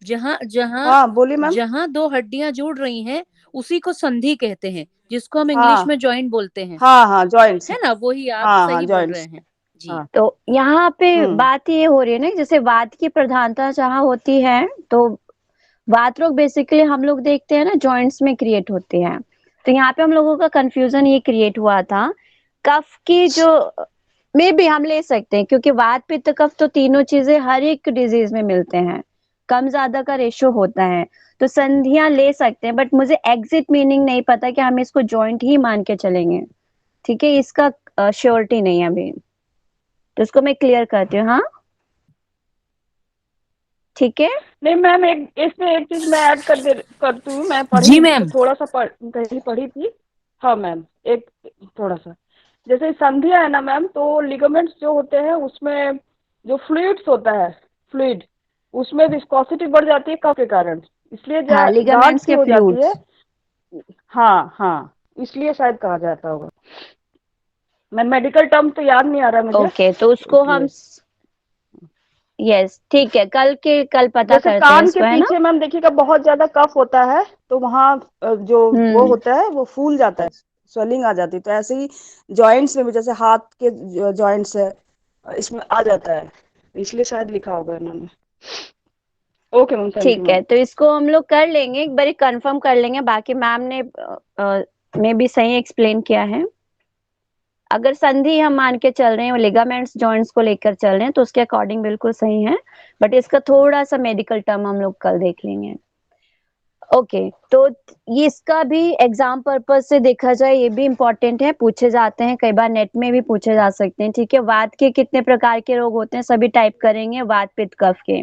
जहाँ जहाँ हाँ बोलिए मैम। जहाँ दो हड्डियां जुड़ रही हैं उसी को संधि कहते हैं, जिसको हम इंग्लिश हाँ में जॉइंट बोलते हैं। हाँ जॉइंट्स। है ना, वही आप हाँ सही बोल रहे जॉइंट्स। हैं जी। हाँ। तो यहाँ पे बात ये हो रही है ना, जैसे वात की प्रधानता जहाँ होती है, तो वात रोग बेसिकली हम लोग देखते हैं ना जॉइंट्स में क्रिएट होते हैं। तो यहाँ पे हम लोगों का कंफ्यूजन ये क्रिएट हुआ था कफ की जो में भी हम ले सकते हैं, क्योंकि वात पित्त कफ तो तीनों चीजें हर एक डिजीज में मिलते हैं, कम ज्यादा का रेशो होता है। तो संधियां ले सकते हैं, बट मुझे एग्जिट मीनिंग नहीं पता कि हम इसको जॉइंट ही मान के चलेंगे। ठीक है, इसका श्योरिटी नहीं है अभी, तो इसको मैं क्लियर करती हूँ। हाँ ठीक है। नहीं मैम, इसमें एक चीज मैं ऐड करती हूँ। मैं जी पढ़ी मैम। थोड़ा सा कहीं पढ़ी थी। हाँ मैम, एक थोड़ा सा जैसे संधिया है ना मैम, तो लिगामेंट्स जो होते हैं उसमें जो फ्लूइड्स होता है, फ्लूइड, उसमें विस्कोसिटी बढ़ जाती है कफ के कारण, इसलिए हाँ, गांठ लिगामेंट्स सी के हो जाती है। फ्लूइड्स। हाँ हाँ, इसलिए शायद कहा जाता होगा। मैं मेडिकल टर्म तो याद नहीं आ रहा मुझे, ओके, तो उसको हम इसलिए। यस ठीक है, कल पता जैसे करते हैं कान के इसको, है ना। पीछे मैम देखिएगा बहुत ज्यादा कफ होता है, तो वहाँ जो वो होता है वो फूल जाता है, स्वेलिंग आ जाती है। तो ऐसे ही जॉइंट्स में भी, जैसे हाथ के जॉइंट्स है, इसमें आ जाता है, इसलिए शायद लिखा होगा इन्होंने। ओके मैम, थैंक यू ठीक है, मैम। तो इसको हम लोग कर लेंगे, एक बार कंफर्म कर लेंगे। बाकी मैम ने भी सही एक्सप्लेन किया है। अगर संधि हम मान के चल रहे हैं, लिगामेंट्स जॉइंट्स को लेकर चल रहे हैं, तो उसके अकॉर्डिंग बिल्कुल सही है। बट इसका थोड़ा सा मेडिकल टर्म हम लोग कल देख लेंगे। ओके, तो ये इसका भी एग्जाम पर्पज से देखा जाए, ये भी इम्पोर्टेंट है, पूछे जाते हैं कई बार, नेट में भी पूछे जा सकते हैं। ठीक है, वात के कितने प्रकार के रोग होते हैं सभी टाइप करेंगे, वात पित्त कफ के,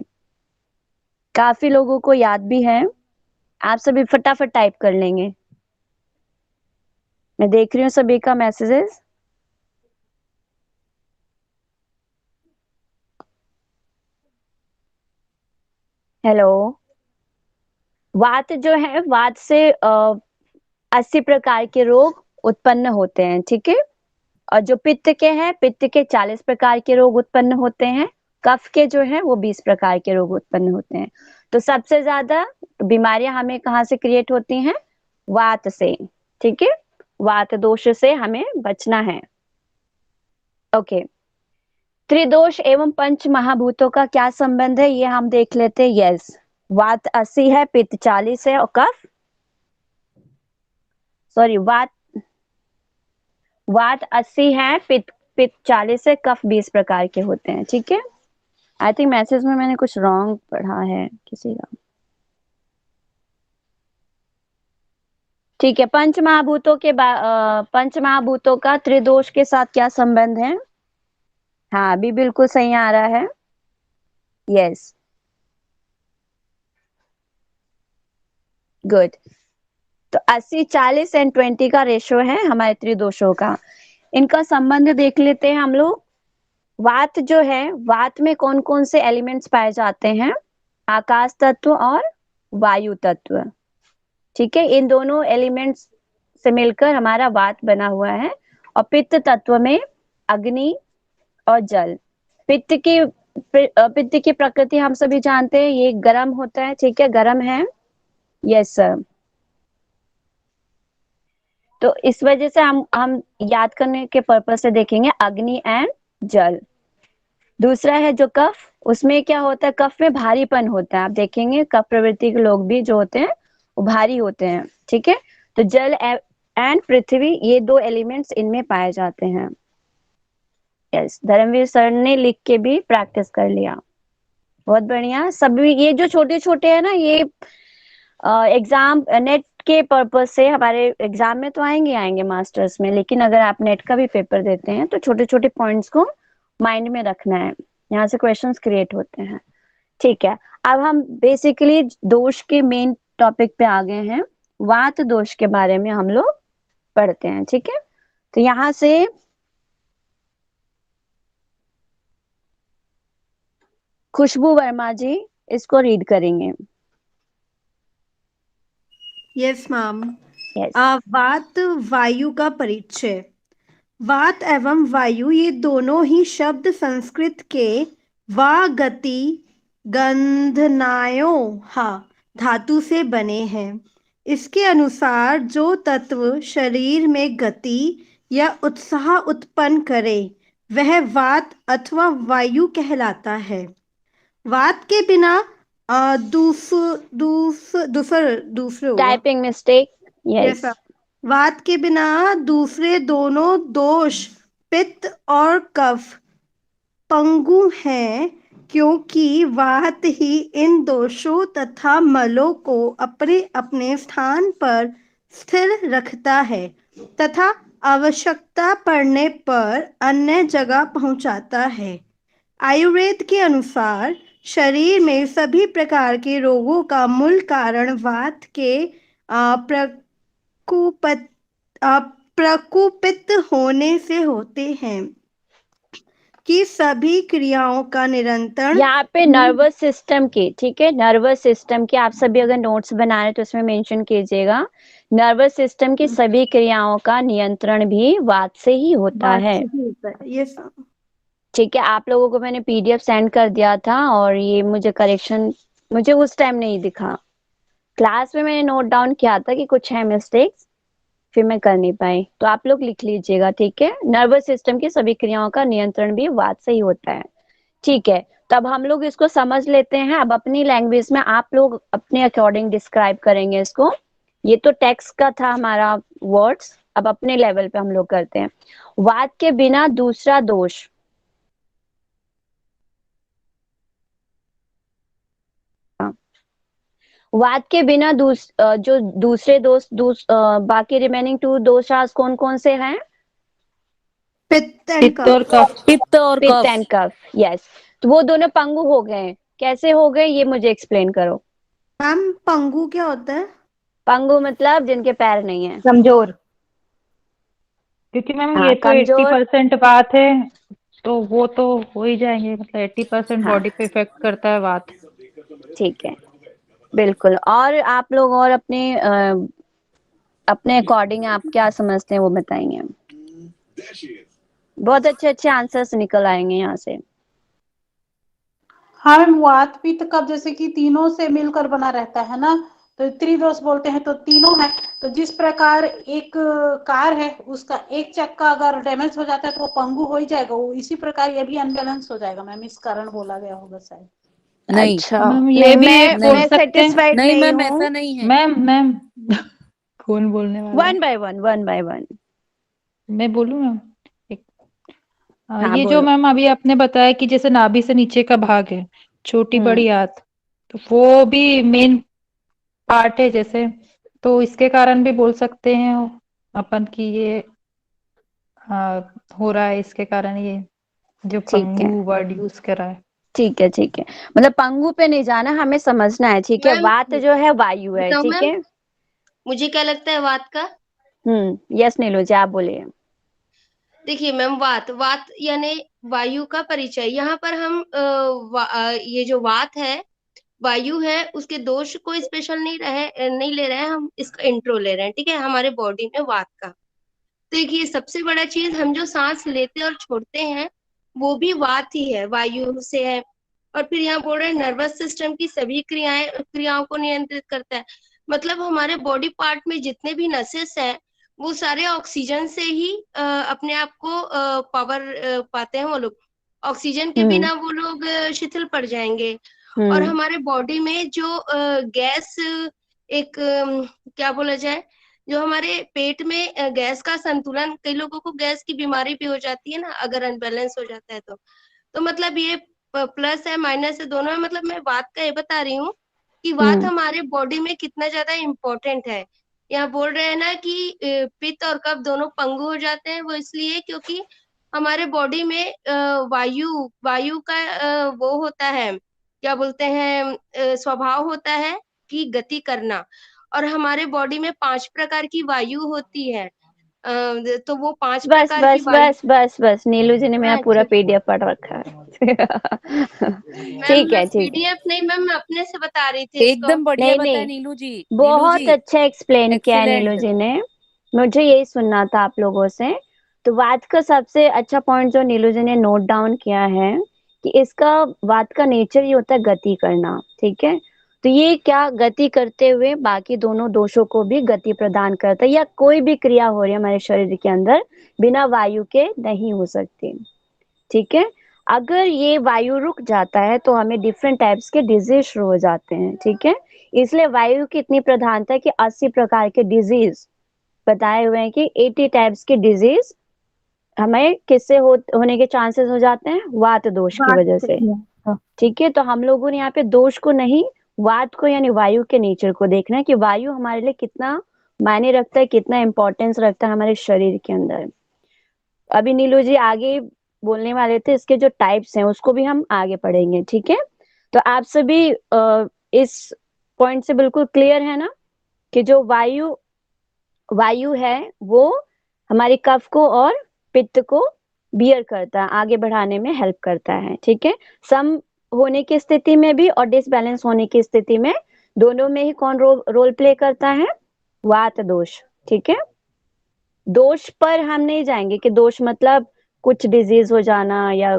काफी लोगों को याद भी है। आप सभी फटाफट टाइप कर लेंगे। मैं देख रही हूँ सभी का मैसेजेस। हेलो। वात जो है, वात से 80 प्रकार के रोग उत्पन्न होते हैं, ठीक है। और जो पित्त के हैं, पित्त के 40 प्रकार के रोग उत्पन्न होते हैं। कफ के जो है वो 20 प्रकार के रोग उत्पन्न होते हैं। तो सबसे ज्यादा बीमारियां हमें कहाँ से क्रिएट होती हैं? वात से, ठीक है। वात दोष से हमें बचना है। ओके। त्रिदोष एवं पंच महाभूतों का क्या संबंध है, ये हम देख लेते हैं। यस, वात 80 है, पित्त 40 है, और कफ वात 80 है, पित्त 40 है, कफ 20 प्रकार के होते हैं, ठीक है। आई थिंक मैसेज में मैंने कुछ रॉन्ग पढ़ा है किसी का। ठीक है। पंच महाभूतों का त्रिदोष के साथ क्या संबंध है? हाँ, अभी बिल्कुल सही आ रहा है। Yes, good. तो 80, 40 एंड 20 का रेशो है हमारे त्रिदोषों का। इनका संबंध देख लेते हैं हम लोग। वात जो है, वात में कौन कौन से एलिमेंट्स पाए जाते हैं? आकाश तत्व और वायु तत्व, ठीक है। इन दोनों एलिमेंट्स से मिलकर हमारा वात बना हुआ है। और पित्त तत्व में अग्नि और जल। पित्त की प्रकृति हम सभी जानते हैं, ये गर्म होता है, ठीक है, गर्म है। Yes sir. तो इस वजह से हम याद करने के पर्पज से देखेंगे अग्नि एंड जल। दूसरा है जो कफ, उसमें क्या होता है? कफ में भारीपन होता है। आप देखेंगे कफ प्रवृत्ति के लोग भी जो होते हैं वो भारी होते हैं, ठीक है। तो जल एंड पृथ्वी, ये दो एलिमेंट्स इनमें पाए जाते हैं। यस, धर्मवीर सर ने लिख के भी प्रैक्टिस कर लिया, बहुत बढ़िया। सभी ये जो छोटे छोटे है ना, ये एग्जाम नेट के पर्पज से हमारे एग्जाम में तो आएंगे मास्टर्स में, लेकिन अगर आप नेट का भी पेपर देते हैं तो छोटे छोटे पॉइंट्स को माइंड में रखना है, यहाँ से क्वेश्चंस क्रिएट होते हैं, ठीक है। अब हम बेसिकली दोष के मेन टॉपिक पे आ गए हैं। वात दोष के बारे में हम लोग पढ़ते हैं, ठीक है। तो यहाँ से खुशबू वर्मा जी इसको रीड करेंगे। Yes ma'am. यस। वात वायु का परिचय। वात एवं वायु ये दोनों ही शब्द संस्कृत के वा गति गंधनायो हा धातु से बने हैं। इसके अनुसार जो तत्व शरीर में गति या उत्साह उत्पन्न करे वह वात अथवा वायु कहलाता है। वात के बिना दूसरे टाइपिंग मिस्टेक। यस। वात के बिना दूसरे दोनों दोष पित्त और कफ पंगु हैं, क्योंकि वात ही इन दोषों तथा मलों को अपने अपने स्थान पर स्थिर रखता है तथा आवश्यकता पड़ने पर अन्य जगह पहुंचाता है। आयुर्वेद के अनुसार शरीर में सभी प्रकार के रोगों का मूल कारण वात के प्रकोपित होने से होते हैं कि सभी क्रियाओं का निरंतर। यहाँ पे नर्वस सिस्टम की, ठीक है, नर्वस सिस्टम की आप सभी अगर नोट्स बना रहे तो उसमें मेंशन कीजिएगा। नर्वस सिस्टम की सभी क्रियाओं का नियंत्रण भी वात से ही होता है। यस, ठीक है। आप लोगों को मैंने पीडीएफ सेंड कर दिया था और ये मुझे उस टाइम नहीं दिखा। क्लास में मैंने नोट डाउन किया था कि कुछ है मिस्टेक्स, फिर मैं कर नहीं पाई, तो आप लोग लिख लीजिएगा, ठीक है। नर्वस सिस्टम की सभी क्रियाओं का नियंत्रण भी वात से ही होता है, ठीक है। तब हम लोग इसको समझ लेते हैं। अब अपनी लैंग्वेज में आप लोग अपने अकॉर्डिंग डिस्क्राइब करेंगे इसको। ये तो टेक्स्ट का था हमारा वर्ड्स, अब अपने लेवल पे हम लोग करते हैं। वात के बिना दूसरा दोष। वात के बिना जो दूसरे दोष बाकी रिमेनिंग 2 दोषास कौन कौन से हैं? पित्त और कफ। पित्त और पित्त एंड कफ। यस। तो वो दोनों पंगु हो गए। कैसे हो गए ये मुझे एक्सप्लेन करो। मैम पंगु क्या होता है? पंगु मतलब जिनके पैर नहीं है, कमजोर। क्योंकि मैम हाँ ये तो कमजोर, 80% बात है, तो वो तो हो ही जाएंगे, मतलब 80% हाँ बॉडी पे इफेक्ट करता है बात। ठीक है बिल्कुल। और आप लोग और अपने अकॉर्डिंग आप क्या समझते हैं वो बताएंगे। बहुत अच्छे अच्छे आंसर्स निकल आएंगे यहाँ से। हाँ मैम, वात पित्त कफ जैसे कि तीनों से मिलकर बना रहता है ना, तो त्रिदोष बोलते हैं, तो तीनों है। तो जिस प्रकार एक कार है, उसका एक चक्का अगर डैमेज हो जाता है तो वो पंगु हो ही जाएगा, वो इसी प्रकार ये भी अनबैलेंस हो जाएगा मैम, इस कारण बोला गया होगा शायद। नहीं अच्छा मैम नहीं, ये भी एक बोल मैं सकते हैं। सेटिस्फाइड नहीं नहीं मैम, ऐसा हूँ। नहीं है। मैम मैम कौन बोलने वाला है? One by one, one by one. मैं बोलूँ मैम? एक हाँ ये जो बोलो। मैम अभी आपने बताया कि जैसे नाभि से नीचे का भाग है, छोटी हम्म बड़ी आंत, तो वो भी मेन पार्ट है जैसे, तो इसके कारण भी बोल सकते हैं अपन की ये हो रहा है, इसके कारण ये जो ठीक पंगु है वर्ड यूज कर रहा है। ठीक है ठीक है, मतलब पंगु पे नहीं जाना, हमें समझना है ठीक है। मैम वात जो है वायु है, बताओ ठीक मैम, है। मुझे क्या लगता है वात का। यस नीलू जी आप बोलिए। देखिए मैम, वात वात यानी वायु का परिचय। यहाँ पर हम ये जो वात है, वायु है, उसके दोष को स्पेशल नहीं ले रहे हैं, हम इसका इंट्रो ले रहे हैं, ठीक है, हमारे बॉडी में वात का। देखिए सबसे बड़ा चीज, हम जो सांस लेते और छोड़ते हैं वो भी वात ही है, वायु से है। और फिर यहाँ बोल रहे हैं नर्वस सिस्टम की सभी क्रियाओं को नियंत्रित करता है। मतलब हमारे बॉडी पार्ट में जितने भी नसेस है वो सारे ऑक्सीजन से ही अपने आप को पावर पाते हैं वो लोग। ऑक्सीजन के हम्म बिना वो लोग शिथिल पड़ जाएंगे। और हम्म हमारे बॉडी में जो गैस, एक क्या बोला जाए, जो हमारे पेट में गैस का संतुलन, कई लोगों को गैस की बीमारी भी हो जाती है ना अगर अनबैलेंस हो जाता है तो मतलब ये प्लस है माइनस है दोनों है। मतलब मैं बात का ये बता रही हूँ कि वात हम्म हमारे बॉडी में कितना ज्यादा इम्पोर्टेंट है। यहाँ बोल रहे हैं ना कि पित्त और कफ दोनों पंगु हो जाते हैं, वो इसलिए क्योंकि हमारे बॉडी में वायु वायु का वो होता है, क्या बोलते हैं, स्वभाव होता है कि गति करना। और हमारे बॉडी में 5 प्रकार की वायु होती है। तो वो 5 बस प्रकार की बस वायु। बस बस बस, नीलू जी ने मेरा हाँ पूरा ठीक। पीडीएफ पढ़ रखा है। मैम ठीक मैं है ठीक है। पीडीएफ नहीं मैम, मैं अपने से बता रही थी इसको। एकदम बढ़िया नहीं बताया नहीं, नीलू जी। नीलू बहुत जी अच्छा एक्सप्लेन किया है नीलू एक्सीलेंट। जी ने। मुझे यही सुनना था आप लोगों से। तो वात का सबसे अच्छा पॉइंट जो नीलू जी ने नोट डाउन किया है कि इसका, वात का नेचर ये होता है गति करना, ठीक है। तो ये क्या गति करते हुए बाकी दोनों दोषों को भी गति प्रदान करता है, या कोई भी क्रिया हो रही है हमारे शरीर के अंदर बिना वायु के नहीं हो सकती, ठीक है। अगर ये वायु रुक जाता है तो हमें डिफरेंट टाइप्स के डिजीज शुरू हो जाते हैं, ठीक है। इसलिए वायु की इतनी प्रधानता है कि 80 प्रकार के डिजीज बताए हुए हैं कि 80 टाइप्स के डिजीज हमें किससे होने के चांसेस हो जाते हैं, वात दोष की बात वजह से, सही है। हाँ। ठीक है। तो हम लोगों ने यहाँ पे दोष को नहीं, वात को यानी वायु के नेचर को देखना है कि वायु हमारे लिए कितना मायने रखता है, कितना इंपॉर्टेंस रखता है हमारे शरीर के अंदर। अभी नीलू जी आगे बोलने वाले थे, इसके जो टाइप्स हैं उसको भी हम आगे पढ़ेंगे, ठीक है। तो आप सभी इस पॉइंट से बिल्कुल क्लियर है ना कि जो वायु वायु है वो हमारी कफ को और पित्त को बियर करता है, आगे बढ़ाने में हेल्प करता है, ठीक है। सम होने की स्थिति में भी और डिसबैलेंस होने की स्थिति में, दोनों में ही कौन रोल प्ले करता है, वात दोष, ठीक है। दोष पर हम नहीं जाएंगे कि दोष मतलब कुछ डिजीज हो जाना या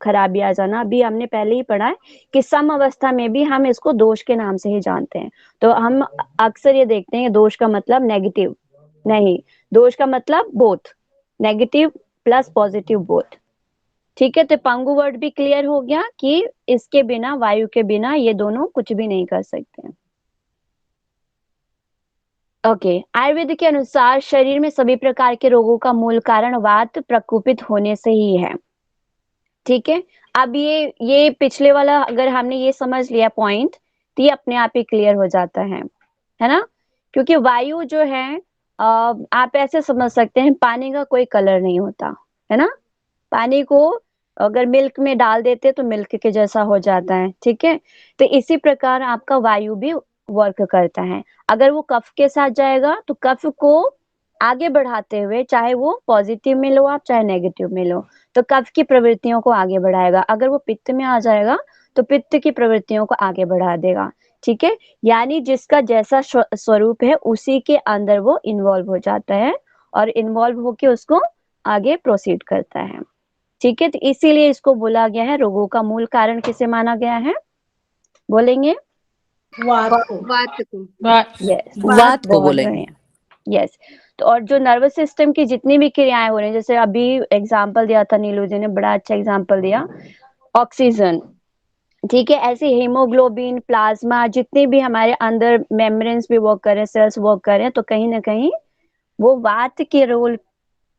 खराबी आ जाना, अभी हमने पहले ही पढ़ा है कि सम अवस्था में भी हम इसको दोष के नाम से ही जानते हैं। तो हम अक्सर ये देखते हैं दोष का मतलब नेगेटिव नहीं, दोष का मतलब both, negative plus positive both, ठीक है। तो पंगु वर्ड भी क्लियर हो गया कि इसके बिना, वायु के बिना ये दोनों कुछ भी नहीं कर सकते। ओके, आयुर्वेद के अनुसार शरीर में सभी प्रकार के रोगों का मूल कारण वात प्रकोपित होने से ही है, ठीक है। अब ये पिछले वाला अगर हमने ये समझ लिया पॉइंट, तो ये अपने आप ही क्लियर हो जाता है ना। क्योंकि वायु जो है, आप ऐसे समझ सकते हैं पानी का कोई कलर नहीं होता, है ना। पानी को अगर मिल्क में डाल देते तो मिल्क के जैसा हो जाता है, ठीक है। तो इसी प्रकार आपका वायु भी वर्क करता है। अगर वो कफ के साथ जाएगा तो कफ को आगे बढ़ाते हुए, चाहे वो पॉजिटिव में लो आप चाहे नेगेटिव में लो, तो कफ की प्रवृत्तियों को आगे बढ़ाएगा। अगर वो पित्त में आ जाएगा तो पित्त की प्रवृत्तियों को आगे बढ़ा देगा। ठीक है, यानी जिसका जैसा स्वरूप है उसी के अंदर वो इन्वॉल्व हो जाता है और इन्वॉल्व होके उसको आगे प्रोसीड करता है। ठीक है, तो इसीलिए इसको बोला गया है रोगों का मूल कारण किसे माना गया है, बोलेंगे? वात को। वात को। यस, वात को बहुत बोलेंगे। बढ़िया। यस, तो और जो नर्वस सिस्टम की जितनी भी क्रियाएं हो रही हैं, जैसे अभी एग्जांपल दिया था नीलू जी ने, बड़ा अच्छा एग्जांपल दिया, ऑक्सीजन। ठीक है, ऐसे हीमोग्लोबिन, प्लाज्मा, जितने भी हमारे अंदर मेम्ब्रेन्स भी वर्क कर रहे हैं, सेल्स वर्क कर रहे हैं, तो कहीं ना कहीं वो वात के रोल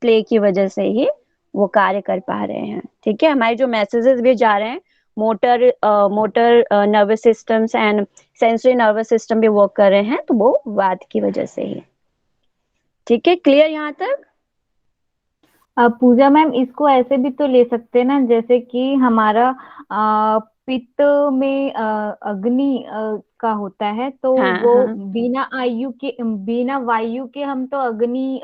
प्ले की वजह से ही वो कार्य कर पा रहे हैं। ठीक है, हमारे जो मैसेजेस भी जा रहे हैं, motor nervous systems and sensory nervous system भी वर्क कर रहे हैं, तो वो वात की वजह से ही। ठीक है, क्लियर यहाँ तक? पूजा मैम, इसको ऐसे भी तो ले सकते हैं ना, जैसे कि हमारा पित्त में अग्नि का होता है, तो हाँ वो हाँ बिना वायु के हम तो अग्नि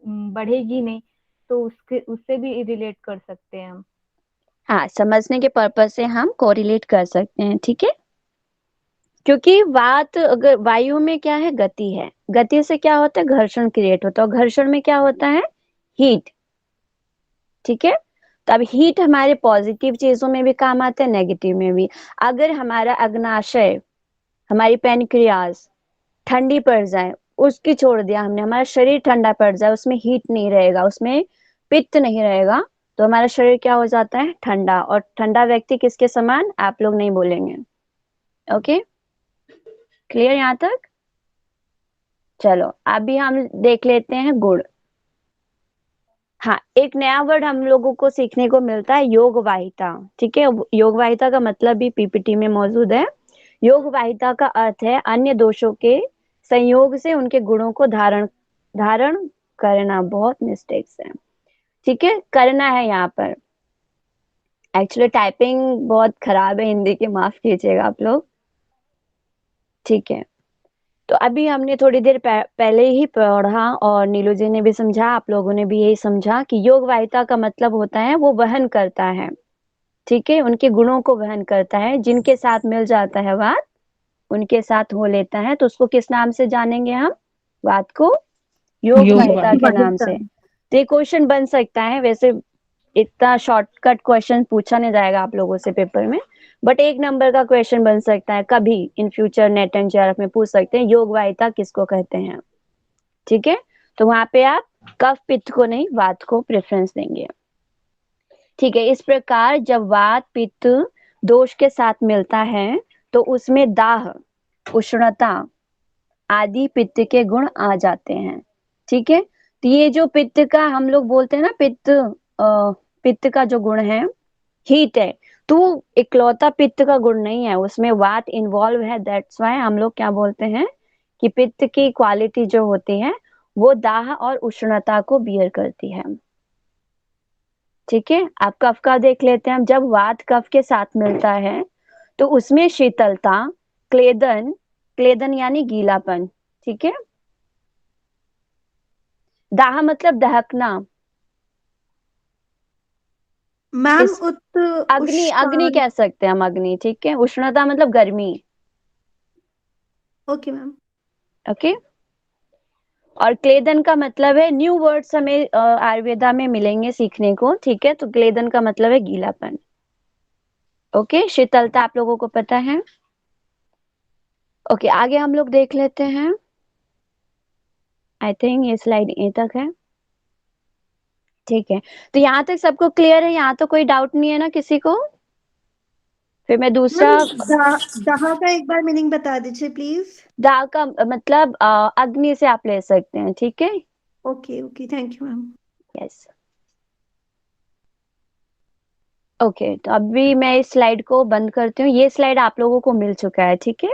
बढ़ेगी नहीं, तो उससे भी रिलेट कर सकते हैं हम। हाँ, समझने के पर्पज से हम कोरिलेट कर सकते हैं। ठीक है, क्योंकि वात, अगर वायु में क्या है, गति है, गति से क्या होता है, घर्षण क्रिएट होता है, और घर्षण में क्या होता है, हीट। ठीक है, तो अब हीट हमारे पॉजिटिव चीजों में भी काम आता है, नेगेटिव में भी। अगर हमारा अग्नाशय, हमारी पेनक्रियाज ठंडी पड़ जाए, उसकी छोड़ दिया हमने, हमारा शरीर ठंडा पड़ जाए, उसमें हीट नहीं रहेगा, उसमें पित्त नहीं रहेगा, तो हमारा शरीर क्या हो जाता है, ठंडा। और ठंडा व्यक्ति किसके समान, आप लोग नहीं बोलेंगे। ओके, क्लियर यहाँ तक? चलो अभी हम देख लेते हैं गुण। हाँ, एक नया वर्ड हम लोगों को सीखने को मिलता है, योग वाहिता। ठीक है, योग वाहिता का मतलब भी पीपीटी में मौजूद है। योग वाहिता का अर्थ है अन्य दोषों के संयोग से उनके गुणों को धारण धारण करना। बहुत मिस्टेक्स है। ठीक है, करना है यहाँ पर। एक्चुअली टाइपिंग बहुत खराब है हिंदी की, माफ कीजिएगा आप लोग। ठीक है, तो अभी हमने थोड़ी देर पहले ही पढ़ा और नीलू जी ने भी समझा, आप लोगों ने भी यही समझा कि योग वाहिता का मतलब होता है वो वहन करता है। ठीक है, उनके गुणों को वहन करता है, जिनके साथ मिल जाता है वात उनके साथ हो लेता है, तो उसको किस नाम से जानेंगे हम, वात को योग वाहिता के नाम से। तो ये क्वेश्चन बन सकता है, वैसे इतना शॉर्टकट क्वेश्चन पूछा नहीं जाएगा आप लोगों से पेपर में, बट 1 नंबर का क्वेश्चन बन सकता है, कभी in future net and JRF में पूछ सकते हैं, योग वाहिता किसको कहते हैं। ठीक है, तो वहां पे आप कफ पित्त को नहीं, वात को प्रेफरेंस देंगे। ठीक है, इस प्रकार जब वात पित्त दोष के साथ मिलता है तो उसमें दाह, उष्णता आदि पित्त के गुण आ जाते हैं। ठीक है, तो ये जो पित्त का हम लोग बोलते हैं ना, पित्त का जो गुण है हीट है, तो वो इकलौता पित्त का गुण नहीं है, उसमें वात इन्वॉल्व है। दैट्स वाई हम लोग क्या बोलते हैं कि पित्त की क्वालिटी जो होती है वो दाह और उष्णता को बियर करती है। ठीक है, आप कफ का देख लेते हैं हम, जब वात कफ के साथ मिलता है तो उसमें शीतलता, क्लेदन, क्लेदन यानी गीलापन। ठीक है, दाह मतलब दहकना। मैम इस अग्नि, अग्नि कह सकते हैं हम, अग्नि। ठीक है, उष्णता मतलब गर्मी। Okay ma'am. ओके, और क्लेदन का मतलब है, न्यू वर्ड्स हमें आयुर्वेदा में मिलेंगे सीखने को। ठीक है, तो क्लेदन का मतलब है गीलापन। ओके, शीतलता आप लोगों को पता है। ओके, आगे हम लोग देख लेते हैं। आई थिंक ये स्लाइड ए तक है। ठीक है, तो यहाँ तक सबको क्लियर है, यहाँ तो कोई डाउट नहीं है ना किसी को? फिर मैं दूसरा, दाह का एक बार मीनिंग बता दीजिए प्लीज। दाह का मतलब अग्नि से आप ले सकते हैं। ठीक है, okay okay, thank you ma'am. Yes. Okay, तो अभी मैं इस स्लाइड को बंद करती हूँ, ये स्लाइड आप लोगों को मिल चुका है। ठीक है,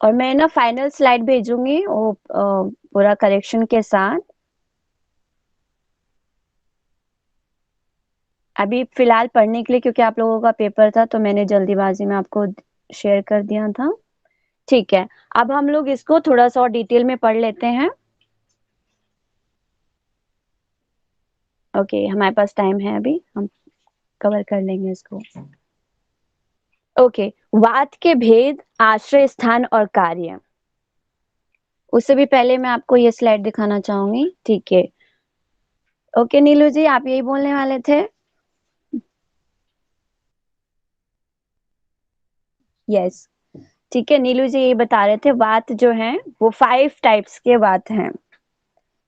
और मैं ना फाइनल स्लाइड भेजूंगी वो पूरा करेक्शन के साथ। अभी फिलहाल पढ़ने के लिए, क्योंकि आप लोगों का पेपर था तो मैंने जल्दीबाजी में आपको शेयर कर दिया था। ठीक है, अब हम लोग इसको थोड़ा सा और डिटेल में पढ़ लेते हैं। ओके, हमारे पास टाइम है, अभी हम कवर कर लेंगे इसको। ओके, वात के भेद, आश्रय स्थान और कार्य। उससे भी पहले मैं आपको ये स्लाइड दिखाना चाहूंगी। ठीक है, ओके नीलू जी, आप यही बोलने वाले थे? यस, ठीक है, नीलू जी ये बता रहे थे वात जो है वो 5 टाइप्स के वात हैं।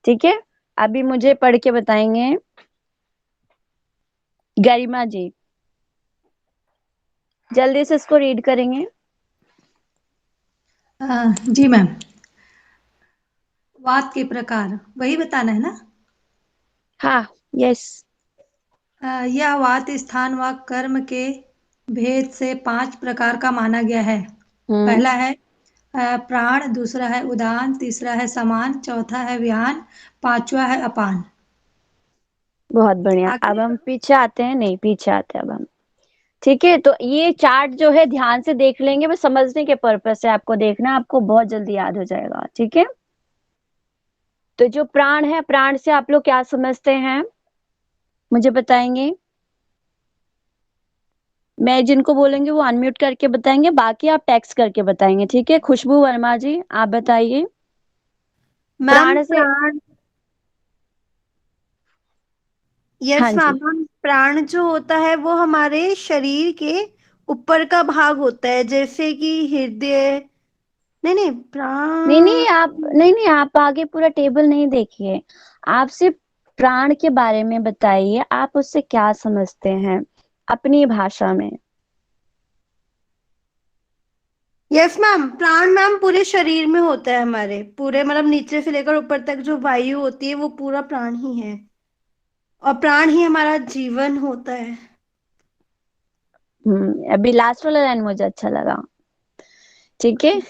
ठीक है, अभी मुझे पढ़ के बताएंगे गरिमा जी, जल्दी से इसको रीड करेंगे। जी मैम। वात के प्रकार वही बताना है ना? हाँ, यस। यह वात स्थान व कर्म के भेद से 5 प्रकार का माना गया है। पहला है प्राण, दूसरा है उदान, तीसरा है समान, चौथा है व्यान, पांचवा है अपान। बहुत बढ़िया। अब हम पीछे आते हैं, नहीं पीछे आते हैं अब हम। ठीक है, तो ये चार्ट जो है ध्यान से देख लेंगे, बस समझने के पर्पज से आपको देखना, आपको बहुत जल्दी याद हो जाएगा। ठीक है, तो जो प्राण है, प्राण से आप लोग क्या समझते हैं मुझे बताएंगे? मैं जिनको बोलेंगे वो अनम्यूट करके बताएंगे, बाकी आप टेक्स्ट करके बताएंगे। ठीक है, खुशबू वर्मा जी आप बताइए। मैम से प्राण, हाँ यस जी, मैम, प्राण जो होता है वो हमारे शरीर के ऊपर का भाग होता है, जैसे कि हृदय। नहीं नहीं, प्राण। नहीं आप आगे पूरा टेबल नहीं देखिए, आप सिर्फ प्राण के बारे में बताइए, आप उससे क्या समझते हैं अपनी भाषा में। यस मैम, प्राण मैम पूरे शरीर में होता है, हमारे पूरे मतलब नीचे से लेकर ऊपर तक जो वायु होती है वो पूरा प्राण ही है, और प्राण ही हमारा जीवन होता है। अभी लास्ट वाला लाइन मुझे अच्छा लगा। ठीक है,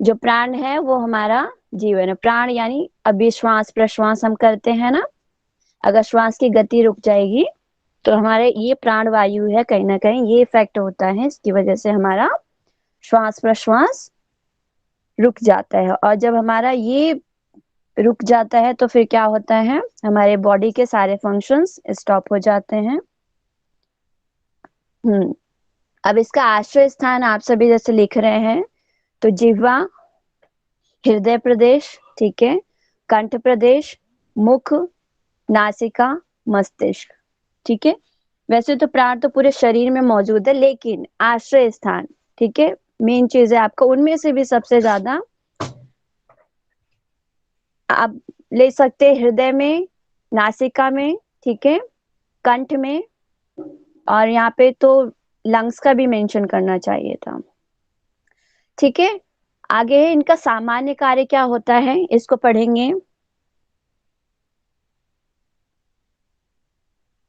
जो प्राण है वो हमारा जीवन है। प्राण यानी अभी श्वास प्रश्वास हम करते हैं ना, अगर श्वास की गति रुक जाएगी तो हमारे ये प्राण वायु है, कहीं ना कहीं ये इफेक्ट होता है, इसकी वजह से हमारा श्वास प्रश्वास रुक जाता है। और जब हमारा ये रुक जाता है तो फिर क्या होता है, हमारे बॉडी के सारे फंक्शंस स्टॉप हो जाते हैं। अब इसका आश्रय स्थान आप सभी जैसे लिख रहे हैं, तो जिह्वा, हृदय प्रदेश, ठीक है, कंठ प्रदेश, मुख, नासिका, मस्तिष्क। ठीक है, वैसे तो प्राण तो पूरे शरीर में मौजूद है, लेकिन आश्रय स्थान, ठीक है, मेन चीज है आपका, उनमें से भी सबसे ज्यादा आप ले सकते हैं हृदय में, नासिका में, ठीक है, कंठ में, और यहाँ पे तो लंग्स का भी मेंशन करना चाहिए था। ठीक है, आगे है इनका सामान्य कार्य क्या होता है, इसको पढ़ेंगे।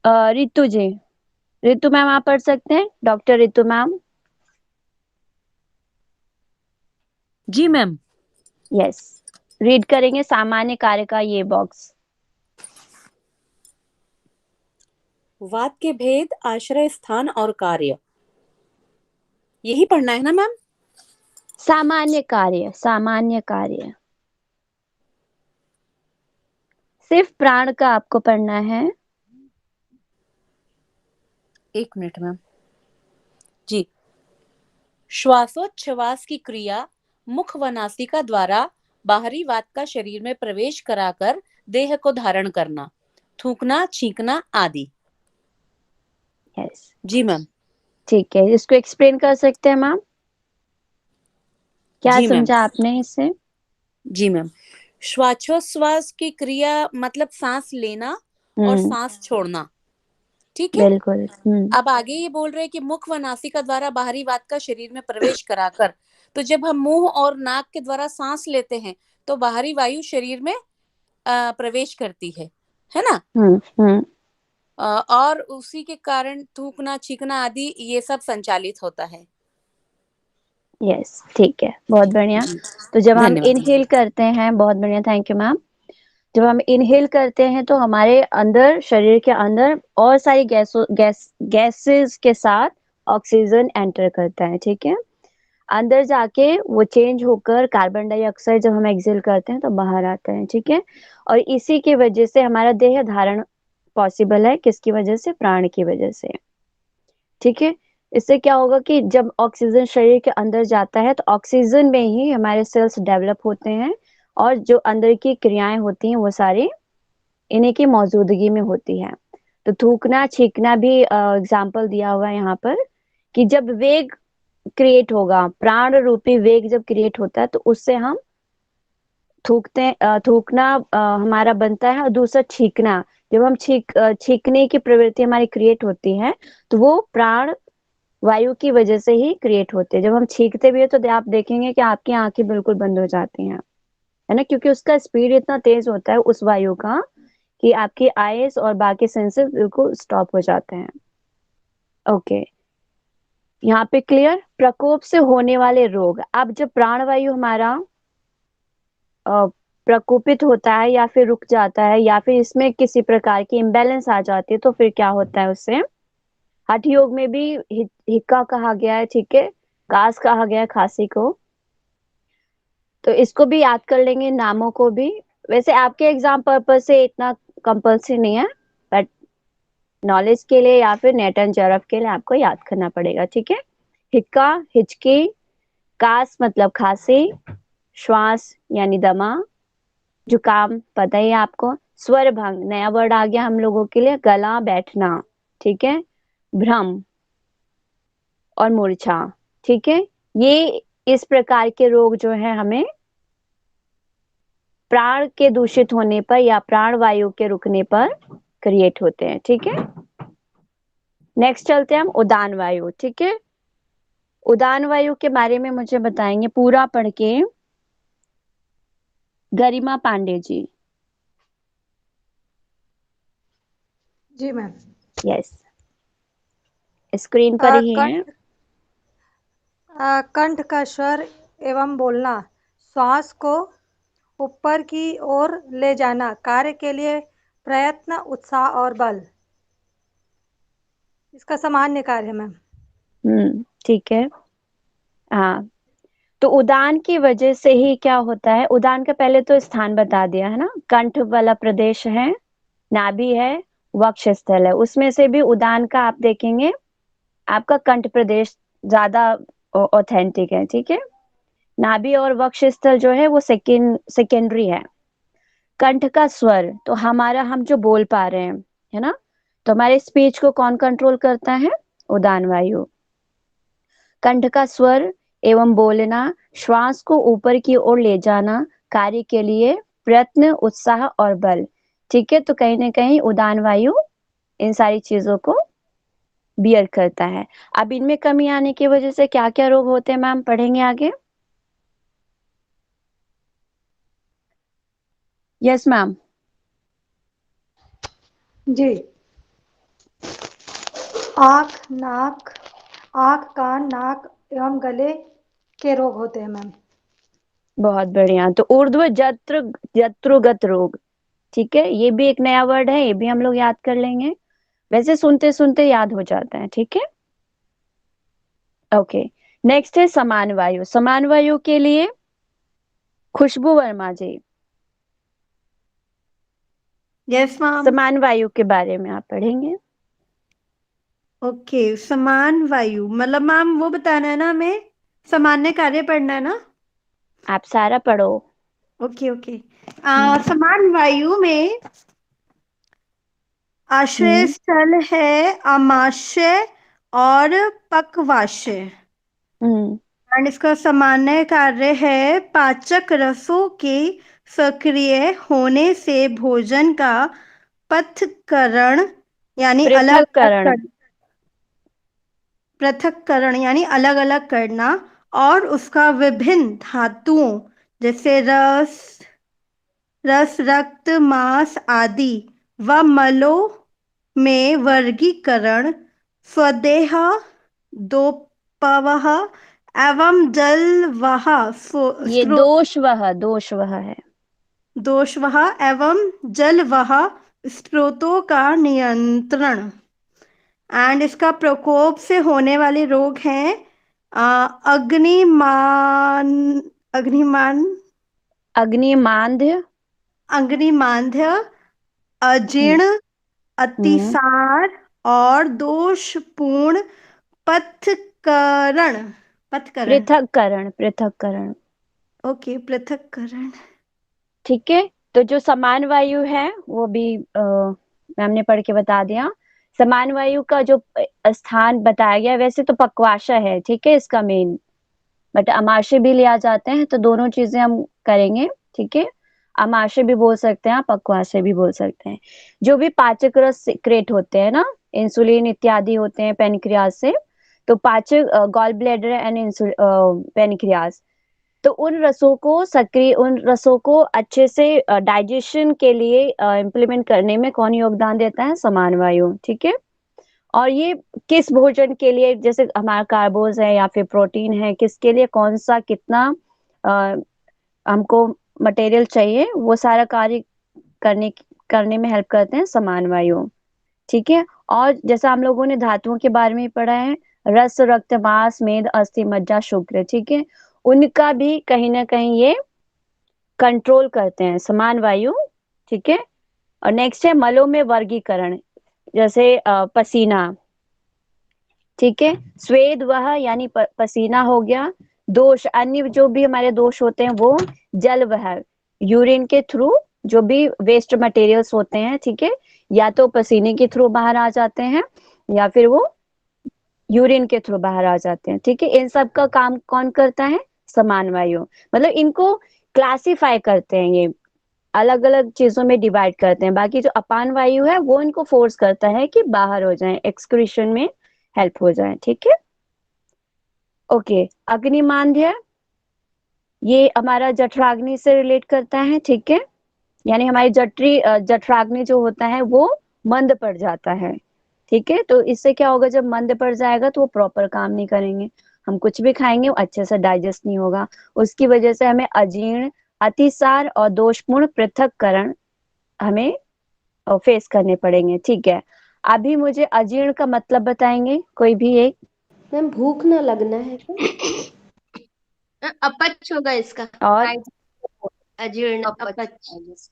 रितु जी, रितु मैम आप पढ़ सकते हैं, डॉक्टर रितु मैम। जी मैम। यस, रीड करेंगे सामान्य कार्य का ये बॉक्स। वात के भेद, आश्रय स्थान और कार्य, यही पढ़ना है ना मैम? सामान्य कार्य, सामान्य कार्य सिर्फ प्राण का आपको पढ़ना है। 1 मिनट मैम। जी, श्वासोच्छ्वास की क्रिया मुख व नासिका द्वारा बाहरी वात का शरीर में प्रवेश कराकर देह को धारण करना, थूकना, छींकना आदि। यस जी मैम। ठीक है, इसको एक्सप्लेन कर सकते हैं मैम, क्या जी मैम। समझा आपने इससे? जी मैम, श्वासोच्छ्वास की क्रिया मतलब सांस लेना और सांस छोड़ना। ठीक है, बिल्कुल। अब आगे ये बोल रहे हैं कि मुख व नासिका द्वारा बाहरी वात का शरीर में प्रवेश कराकर, तो जब हम मुंह और नाक के द्वारा सांस लेते हैं तो बाहरी वायु शरीर में प्रवेश करती है ना? और उसी के कारण थूकना, छींकना आदि ये सब संचालित होता है। यस, ठीक है, बहुत बढ़िया। तो जब हम धन्यवाद। इनहेल करते हैं, बहुत बढ़िया, थैंक यू मैम। जब हम इनहेल करते हैं तो हमारे अंदर, शरीर के अंदर और सारी गैसेस के साथ ऑक्सीजन एंटर करता है, ठीक है। अंदर जाके वो चेंज होकर कार्बन डाइऑक्साइड जब हम एक्सेल करते हैं तो बाहर आता है, ठीक है। और इसी की वजह से हमारा देह धारण पॉसिबल है, किसकी वजह से? प्राण की वजह से, ठीक है। इससे क्या होगा कि जब ऑक्सीजन शरीर के अंदर जाता है तो ऑक्सीजन में ही हमारे सेल्स डेवलप होते हैं और जो अंदर की क्रियाएं होती हैं वो सारी इन्हीं की मौजूदगी में होती है। तो थूकना छींकना भी एग्जाम्पल दिया हुआ है यहाँ पर कि जब वेग क्रिएट होगा, प्राण रूपी वेग जब क्रिएट होता है तो उससे हम थूकना हमारा बनता है। और दूसरा छींकना, जब हम छींकने की प्रवृत्ति हमारी क्रिएट होती है तो वो प्राण वायु की वजह से ही क्रिएट होते हैं। जब हम छींकते भी है तो आप देखेंगे कि आपकी आंखें बिल्कुल बंद हो जाती हैं, है ना, क्योंकि उसका स्पीड इतना तेज होता है उस वायु का कि आपकी आईज और बाकी सेंसेस बिल्कुल स्टॉप हो जाते हैं। ओके, यहाँ पे क्लियर। प्रकोप से होने वाले रोग, अब जब प्राणवायु हमारा प्रकोपित होता है या फिर रुक जाता है या फिर इसमें किसी प्रकार की इम्बैलेंस आ जाती है तो फिर क्या होता है उससे? हठ योग में भी हिक्का कहा गया है, ठीक है, कास कहा गया है खांसी को। तो इसको भी याद कर लेंगे, नामों को भी। वैसे आपके एग्जाम पर्पज से इतना कंपल्सरी नहीं है, बट नॉलेज के लिए या फिर नेट एंड जरफ के लिए आपको याद करना पड़ेगा, ठीक है। हिक्का, हिचकी, कास मतलब खांसी, श्वास यानी दमा, जुकाम पता ही है आपको, स्वर भंग नया वर्ड आ गया हम लोगों के लिए, गला बैठना, ठीक है, भ्रम और मूर्छा, ठीक है। ये इस प्रकार के रोग जो है हमें प्राण के दूषित होने पर या प्राण वायु के रुकने पर क्रिएट होते हैं, ठीक है। नेक्स्ट चलते हैं हम उदान वायु, ठीक है। उदान वायु के बारे में मुझे बताएंगे पूरा पढ़ के गरिमा पांडे जी। जी मैम। यस, स्क्रीन पर ही है। कंठ का स्वर एवं बोलना, श्वास को ऊपर की ओर ले जाना, कार्य के लिए प्रयत्न, उत्साह और बल, इसका सामान्य कार्य है मैम। ठीक है। हाँ, तो उदान की वजह से ही क्या होता है, उदान का पहले तो स्थान बता दिया है ना, कंठ वाला प्रदेश है, नाभि है, वक्षस्थल है, उसमें से भी उदान का आप देखेंगे आपका कंठ प्रदेश ज्यादा ऑथेंटिक है, ठीक है। नाभि और वक्षस्थल जो है वो सेकेंडरी है। कंठ का स्वर तो हमारा, हम जो बोल पा रहे हैं, है ना, तो हमारे स्पीच को कौन कंट्रोल करता है? उदान वायु। कंठ का स्वर एवं बोलना, श्वास को ऊपर की ओर ले जाना, कार्य के लिए प्रयत्न, उत्साह और बल, ठीक है। तो कहीं ना कहीं उदान वायु इन सारी चीजों को बियर करता है। अब इनमें कमी आने की वजह से क्या क्या रोग होते हैं मैम, पढ़ेंगे आगे। Yes ma'am. जी, आँख, कान, नाक एवं गले के रोग होते हैं मैम। बहुत बढ़िया। तो ऊर्ध्व जत्रुगत रोग, ठीक है, ये भी एक नया वर्ड है, ये भी हम लोग याद कर लेंगे, वैसे सुनते सुनते याद हो जाता है, ठीक है। ओके, नेक्स्ट है समान वायु। समान वायु के लिए खुशबू वर्मा जी। Yes ma'am. समान वायु के बारे में आप पढ़ेंगे। ओके, समान वायु मतलब मैम वो बताना है ना हमें, सामान्य कार्य पढ़ना है ना? आप सारा पढ़ो। Okay okay. समान वायु में आश्रय स्थल है आमाशय और पक्वाशय, एंड इसका सामान्य कार्य है पाचक रसों के सक्रिय होने से भोजन का पृथक्करण यानी अलग अलग करना और उसका विभिन्न धातुओं जैसे रस, रक्त, मांस आदि व मलों में वर्गीकरण, स्वदेह, दोपवह एवं जलवह ये दोषवह है। दोषवह एवं जलवह स्रोतों का नियंत्रण, एंड इसका प्रकोप से होने वाले रोग हैं अग्निमान अग्निमान अग्निमांद्य, अग्निमांद्य, अजीर्ण, अतिसार और दोषपूर्ण पथकरण पथकरण पृथक्करण। ओके, पृथक्करण। ठीक है, तो जो समान वायु है वो भी मैम ने पढ़ के बता दिया। समान वायु का जो स्थान बताया गया वैसे तो पक्वाशय है, ठीक है, इसका मेन, बट अमाशय भी लिया जाते हैं, तो दोनों चीजें हम करेंगे। ठीक है, अमाशय भी बोल सकते हैं, पक्वाशय भी बोल सकते हैं। जो भी पाचक रस सिक्रेट होते हैं ना, इंसुलिन इत्यादि होते हैं पेनक्रियाज से, तो पाचक गॉल ब्लैडर एंड पेनक्रियाज, तो उन रसों को सक्रिय, उन रसों को अच्छे से डाइजेशन के लिए इम्प्लीमेंट करने में कौन योगदान देता है? समान वायु। ठीक है, और ये किस भोजन के लिए, जैसे हमारा कार्बोज है या फिर प्रोटीन है, किसके लिए कौन सा कितना हमको मटेरियल चाहिए, वो सारा कार्य करने में हेल्प करते हैं समान वायु। ठीक है, और जैसा हम लोगों ने धातुओं के बारे में पढ़ा है, रस, रक्त, मांस, मेद, अस्थि, मज्जा, शुक्र, ठीक है, उनका भी कहीं ना कहीं ये कंट्रोल करते हैं समान वायु। ठीक है, और नेक्स्ट है मलों में वर्गीकरण, जैसे पसीना, ठीक है, स्वेद वह यानी पसीना हो गया। दोष, अन्य जो भी हमारे दोष होते हैं वो जल वह, यूरिन के थ्रू जो भी वेस्ट मटेरियल्स होते हैं, ठीक है, या तो पसीने के थ्रू बाहर आ जाते हैं या फिर वो यूरिन के थ्रू बाहर आ जाते हैं। ठीक है, इन सब का काम कौन करता है? समान वायु। मतलब इनको क्लासिफाई करते हैं, ये अलग अलग चीजों में डिवाइड करते हैं। बाकी जो अपान वायु है वो इनको फोर्स करता है कि बाहर हो जाए, एक्सक्रीशन में हेल्प हो जाए। ठीक है, ओके। अग्निमांद्य, ये हमारा जठराग्नि से रिलेट करता है। ठीक है, यानी हमारी जठराग्नि जो होता है वो मंद पड़ जाता है। ठीक है, तो इससे क्या होगा, जब मंद पड़ जाएगा तो वो प्रॉपर काम नहीं करेंगे, हम कुछ भी खाएंगे वो अच्छे से डाइजेस्ट नहीं होगा, उसकी वजह से हमें अजीर्ण, अतिसार और दोषपूर्ण पृथक्करण हमें फेस करने पड़ेंगे। ठीक है, अभी मुझे अजीर्ण का मतलब बताएंगे कोई भी एक? मैम भूख ना लगना है क्या? अपच होगा इसका, और अजीर्ण, अपच।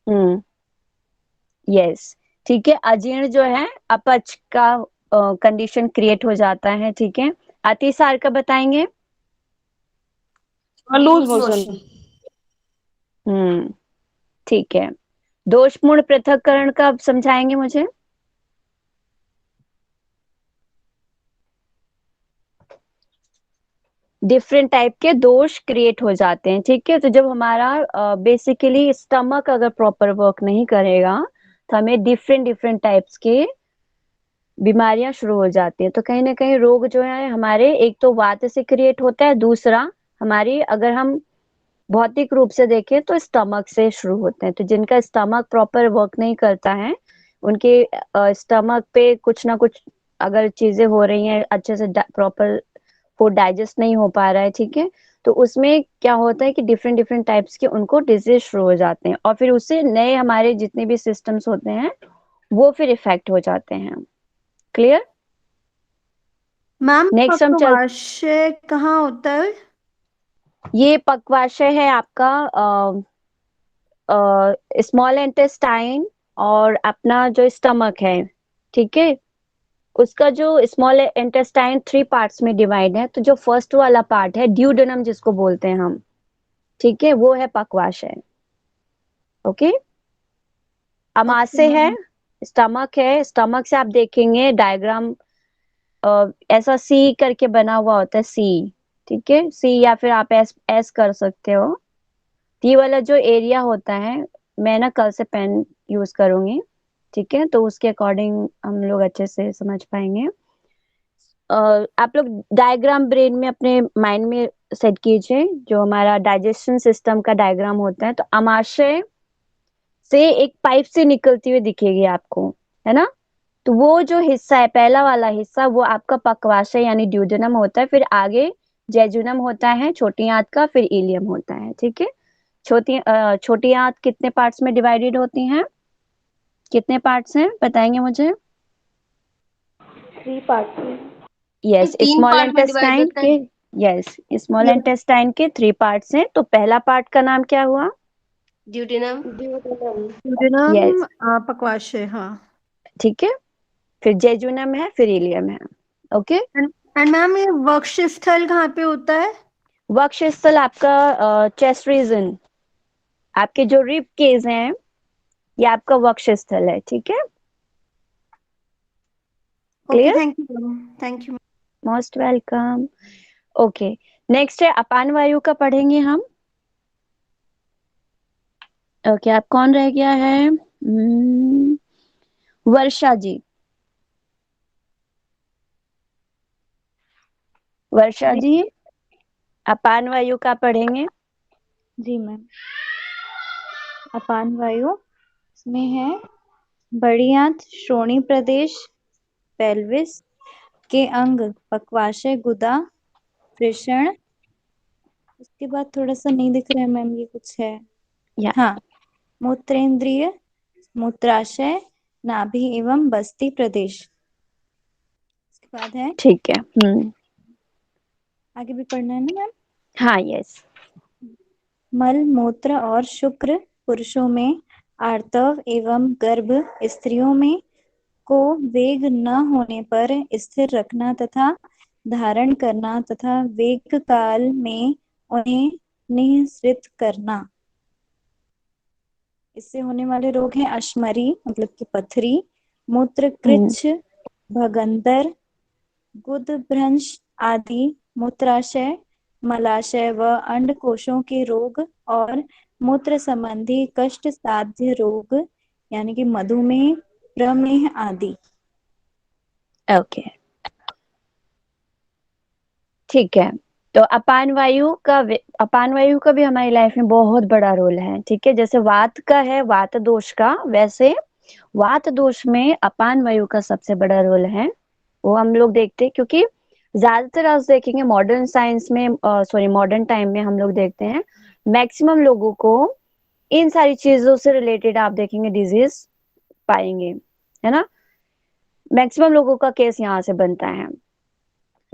यस, ठीक है, अजीर्ण जो है अपच का कंडीशन क्रिएट हो जाता है। ठीक है, अतिसार का बताएंगे? Loose motion. ठीक है, दोषपूर्ण पृथक्करण का समझाएंगे मुझे? डिफरेंट टाइप के दोष क्रिएट हो जाते हैं। ठीक है, तो जब हमारा बेसिकली स्टमक अगर प्रॉपर वर्क नहीं करेगा तो हमें डिफरेंट डिफरेंट टाइप्स के बीमारियां शुरू हो जाती है। तो कहीं ना कहीं रोग जो है हमारे, एक तो वात से क्रिएट होता है, दूसरा हमारी अगर हम भौतिक रूप से देखें तो स्टमक से शुरू होते हैं। तो जिनका स्टमक प्रॉपर वर्क नहीं करता है, उनके स्टमक पे कुछ ना कुछ अगर चीजें हो रही हैं, अच्छे से प्रॉपर फूड डाइजेस्ट नहीं हो पा रहा है, ठीक है, तो उसमें क्या होता है कि डिफरेंट डिफरेंट टाइप्स के उनको डिजीज शुरू हो जाते हैं, और फिर उससे नए हमारे जितने भी सिस्टम्स होते हैं वो फिर इफेक्ट हो जाते हैं। क्लियर? मैम नेक्स्ट हम पक्वाशय कहाँ होता है? ये पक्वाशय है आपका स्मॉल इंटेस्टाइन और अपना जो स्टमक है, ठीक है, उसका जो स्मॉल इंटेस्टाइन 3 पार्ट्स में डिवाइड है। तो जो फर्स्ट वाला पार्ट है ड्यूडेनम जिसको बोलते हैं हम, ठीक है, वो है पक्वाशय। ओके, अमाशय है, स्टमक है, स्टमक से आप देखेंगे डायग्राम ऐसा सी करके बना हुआ होता है, सी, ठीक है, सी या फिर आप एस कर सकते हो। ये वाला जो एरिया होता है, मैं ना कल से पेन यूज करूंगी, ठीक है, तो उसके अकॉर्डिंग हम लोग अच्छे से समझ पाएंगे। आप लोग डायग्राम ब्रेन में अपने माइंड में सेट कीजिए, जो हमारा डाइजेशन सिस्टम का डायग्राम होता है। तो अमाशय से एक पाइप से निकलती हुई दिखेगी आपको, है ना, तो वो जो हिस्सा है, पहला वाला हिस्सा, वो आपका पक्वाशय यानी ड्यूडेनम होता है। फिर आगे जेजुनम होता है छोटी आंत का, फिर इलियम होता है। ठीक है, छोटी आंत कितने पार्ट्स में डिवाइडेड होती हैं? कितने पार्ट्स हैं बताएंगे मुझे? 3 पार्ट में। यस, 3 स्मॉल पार्ट में डिवाइड इंटेस्टाइन होता के, है। यस, स्मॉल इंटेस्टाइन के 3 पार्ट्स हैं। तो पहला पार्ट का नाम क्या हुआ? ड्यूटेनम। यस, पक्वाशय, हाँ। ठीक है। फिर जेजुनम है, फिर इलियम है। ओके। एंड मैम ये वक्ष स्थल कहाँ पे होता है? वक्ष स्थल आपका चेस्ट रीजन, आपके जो रिब केज हैं, ये आपका वक्ष स्थल है। ठीक है, okay, clear? Thank you, thank you. Most welcome. Okay, next है अपान वायु का पढ़ेंगे हम। ओके, आप कौन रह गया है? वर्षा जी। वर्षा जी, अपान वायु का पढ़ेंगे। जी मैम। अपान वायु इसमें है बड़ी आंत, श्रोणी प्रदेश, पेल्विस के अंग पक्वाशय, गुदा, वृषण। उसके बाद थोड़ा सा नहीं दिख रहा है मैम, ये कुछ है। हाँ, मूत्रेंद्रिय, मूत्राशय, नाभि एवं बस्ती प्रदेश। उसके बाद है, ठीक है। आगे भी पढ़ना है ना मैम? हाँ, यस। मल, मूत्र और शुक्र पुरुषों में, आर्तव एवं गर्भ स्त्रियों में को वेग न होने पर स्थिर रखना तथा धारण करना तथा वेग काल में उन्हें निःसृत करना। इससे होने वाले रोग हैं अश्मरी मतलब कि पथरी, मूत्रकृच्छ, भगंदर, गुदभ्रंश आदि, मूत्राशय, मलाशय व अंडकोशों के रोग और मूत्र संबंधी कष्ट साध्य रोग यानी कि मधुमेह, प्रमेह आदि। ओके, ठीक है। तो अपान वायु का भी हमारी लाइफ में बहुत बड़ा रोल है। ठीक है, जैसे वात का है, वात दोष का, वैसे वात दोष में अपान वायु का सबसे बड़ा रोल है। वो हम लोग देखते हैं क्योंकि ज्यादातर आप देखेंगे मॉडर्न साइंस में, सॉरी मॉडर्न टाइम में हम लोग देखते हैं मैक्सिमम लोगों को इन सारी चीजों से रिलेटेड आप देखेंगे डिजीज पाएंगे, है ना। मैक्सिमम लोगों का केस यहाँ से बनता है।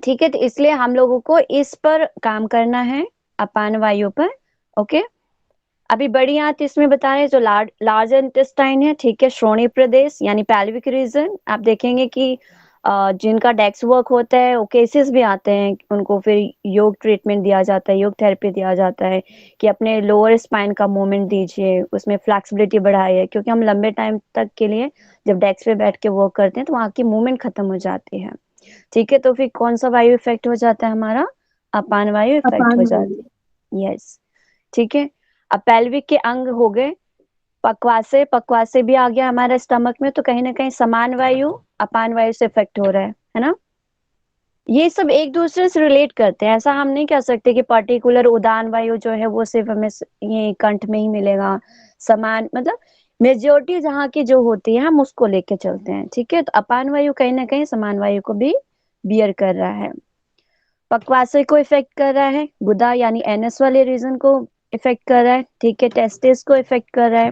ठीक है, तो इसलिए हम लोगों को इस पर काम करना है, अपान वायु पर। ओके, अभी बड़ी आंत इसमें बता रहे हैं जो लार्ज इंटेस्टाइन है। ठीक है, श्रोणी प्रदेश यानी पैल्विक रीजन, आप देखेंगे कि जिनका डेक्स वर्क होता है वो केसेस भी आते हैं, उनको फिर योग ट्रीटमेंट दिया जाता है, योग थेरेपी दिया जाता है कि अपने लोअर स्पाइन का मूवमेंट दीजिए, उसमें फ्लेक्सिबिलिटी बढ़ाइए, क्योंकि हम लंबे टाइम तक के लिए जब डेस्क पे बैठ के वर्क करते हैं तो वहाँ की मूवमेंट खत्म हो जाती है। ठीक है, तो फिर कौन सा वायु इफेक्ट हो जाता है हमारा? अपान वायु इफेक्ट हो जाती है। यस, ठीक है। अब पेल्विक के अंग हो गए, पक्वासे भी आ गया हमारे स्टमक में, तो कहीं ना कहीं समान वायु अपान वायु से इफेक्ट हो रहा है ना। ये सब एक दूसरे से रिलेट करते हैं। ऐसा हम नहीं कह सकते कि पर्टिकुलर उदान वायु जो है वो सिर्फ हमें ये कंठ में ही मिलेगा। समान मतलब मेजोरिटी जहाँ की जो होती है हम उसको लेके चलते हैं। ठीक है, तो अपान वायु कहीं ना कहीं समान वायु को भी बियर कर रहा है। पक्वाशय को इफेक्ट कर रहा है, गुदा यानी एनएस वाले रीजन को इफेक्ट कर रहा है। ठीक है, टेस्टिस को इफेक्ट कर रहा है,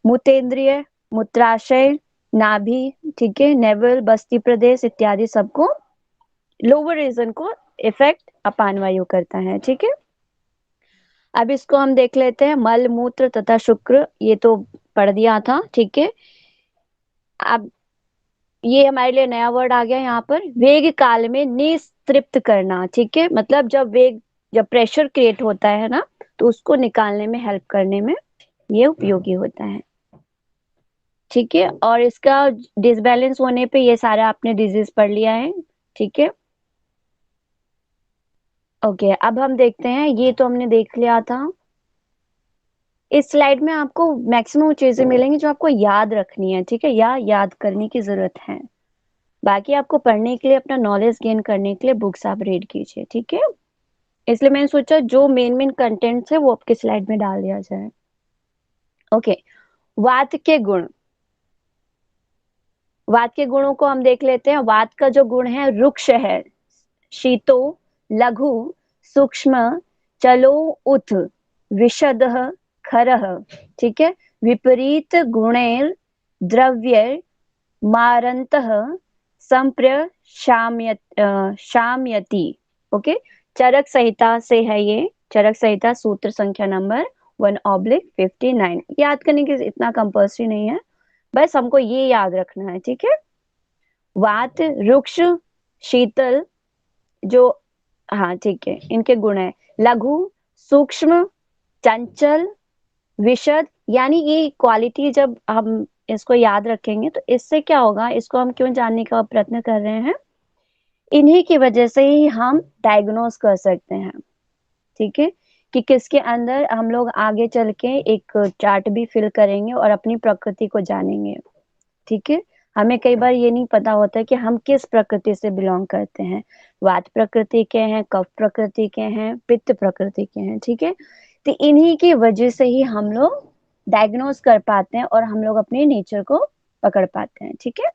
मूत्रेंद्रिय, मूत्राशय, नाभि, ठीक है, नेवल, बस्ती प्रदेश इत्यादि सबको, लोअर रीजन को इफेक्ट अपान वायु करता है। ठीक है, अब इसको हम देख लेते हैं, मल, मूत्र तथा शुक्र, ये तो पढ़ दिया था। ठीक है, अब ये हमारे लिए नया वर्ड आ गया यहाँ पर, वेग काल में निस्तृप्त करना। ठीक है, मतलब जब प्रेशर क्रिएट होता है ना, तो उसको निकालने में, हेल्प करने में ये उपयोगी होता है। ठीक है, और इसका डिसबैलेंस होने पे ये सारा आपने डिजीज पढ़ लिया है। ठीक है, ओके, अब हम देखते हैं, ये तो हमने देख लिया था। इस स्लाइड में आपको मैक्सिमम चीजें मिलेंगी जो आपको याद रखनी है। ठीक है, या याद करने की जरूरत है। बाकी आपको पढ़ने के लिए, अपना नॉलेज गेन करने के लिए बुक्स आप रीड कीजिए। ठीक है, इसलिए मैंने सोचा जो मेन कंटेंट्स है वो आपके स्लाइड में डाल दिया जाए। ओके, वात के गुण, वात के गुणों को हम देख लेते हैं। वात का जो गुण है रुक्ष है, शीतो, लघु, सूक्ष्म, चलो, उथ, विशदः, खरः। ठीक है, विपरीत गुणैर द्रव्य मारंतः शाम्यति। ओके, चरक संहिता से है ये, चरक संहिता सूत्र संख्या नंबर 1/59। याद करने की इतना कंपल्सरी नहीं है, बस हमको ये याद रखना है, ठीक है। वात, रुक्ष, शीतल जो, हाँ ठीक है, इनके गुण है लघु, सूक्ष्म, चंचल, विशद। यानी ये क्वालिटी जब हम इसको याद रखेंगे तो इससे क्या होगा, इसको हम क्यों जानने का प्रयत्न कर रहे हैं, इन्हीं की वजह से ही हम डायग्नोस कर सकते हैं, ठीक है, कि किसके अंदर हम लोग आगे चल के एक चार्ट भी फिल करेंगे और अपनी प्रकृति को जानेंगे, ठीक है। हमें कई बार ये नहीं पता होता कि हम किस प्रकृति से बिलोंग करते हैं, वात प्रकृति के हैं, कफ प्रकृति के हैं, पित्त प्रकृति के हैं, ठीक है। तो इन्हीं की वजह से ही हम लोग डायग्नोस कर पाते हैं और हम लोग अपने नेचर को पकड़ पाते हैं, ठीक है।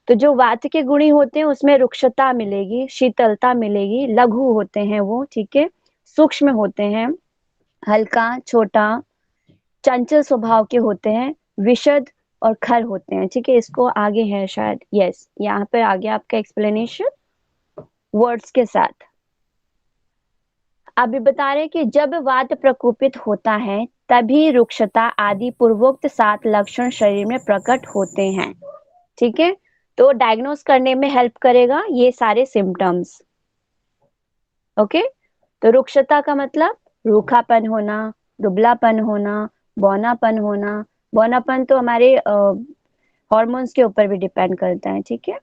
तो जो वात के गुणी होते हैं उसमें रुक्षता मिलेगी, शीतलता मिलेगी, लघु होते हैं वो, ठीक है, सूक्ष्म होते हैं, हल्का छोटा, चंचल स्वभाव के होते हैं, विशद और खर होते हैं, ठीक है। इसको आगे है शायद, यस, यहाँ पे आगे आपका एक्सप्लेनेशन वर्ड्स के साथ। अभी बता रहे कि जब वात प्रकोपित होता है तभी रुक्षता आदि पूर्वोक्त 7 लक्षण शरीर में प्रकट होते हैं, ठीक है। तो डायग्नोस करने में हेल्प करेगा ये सारे सिम्टम्स, ओके। तो रुक्षता का मतलब रूखापन होना, दुबलापन होना, बौनापन होना। बौनापन तो हमारे हॉर्मोन्स के ऊपर भी डिपेंड करता है, ठीक है।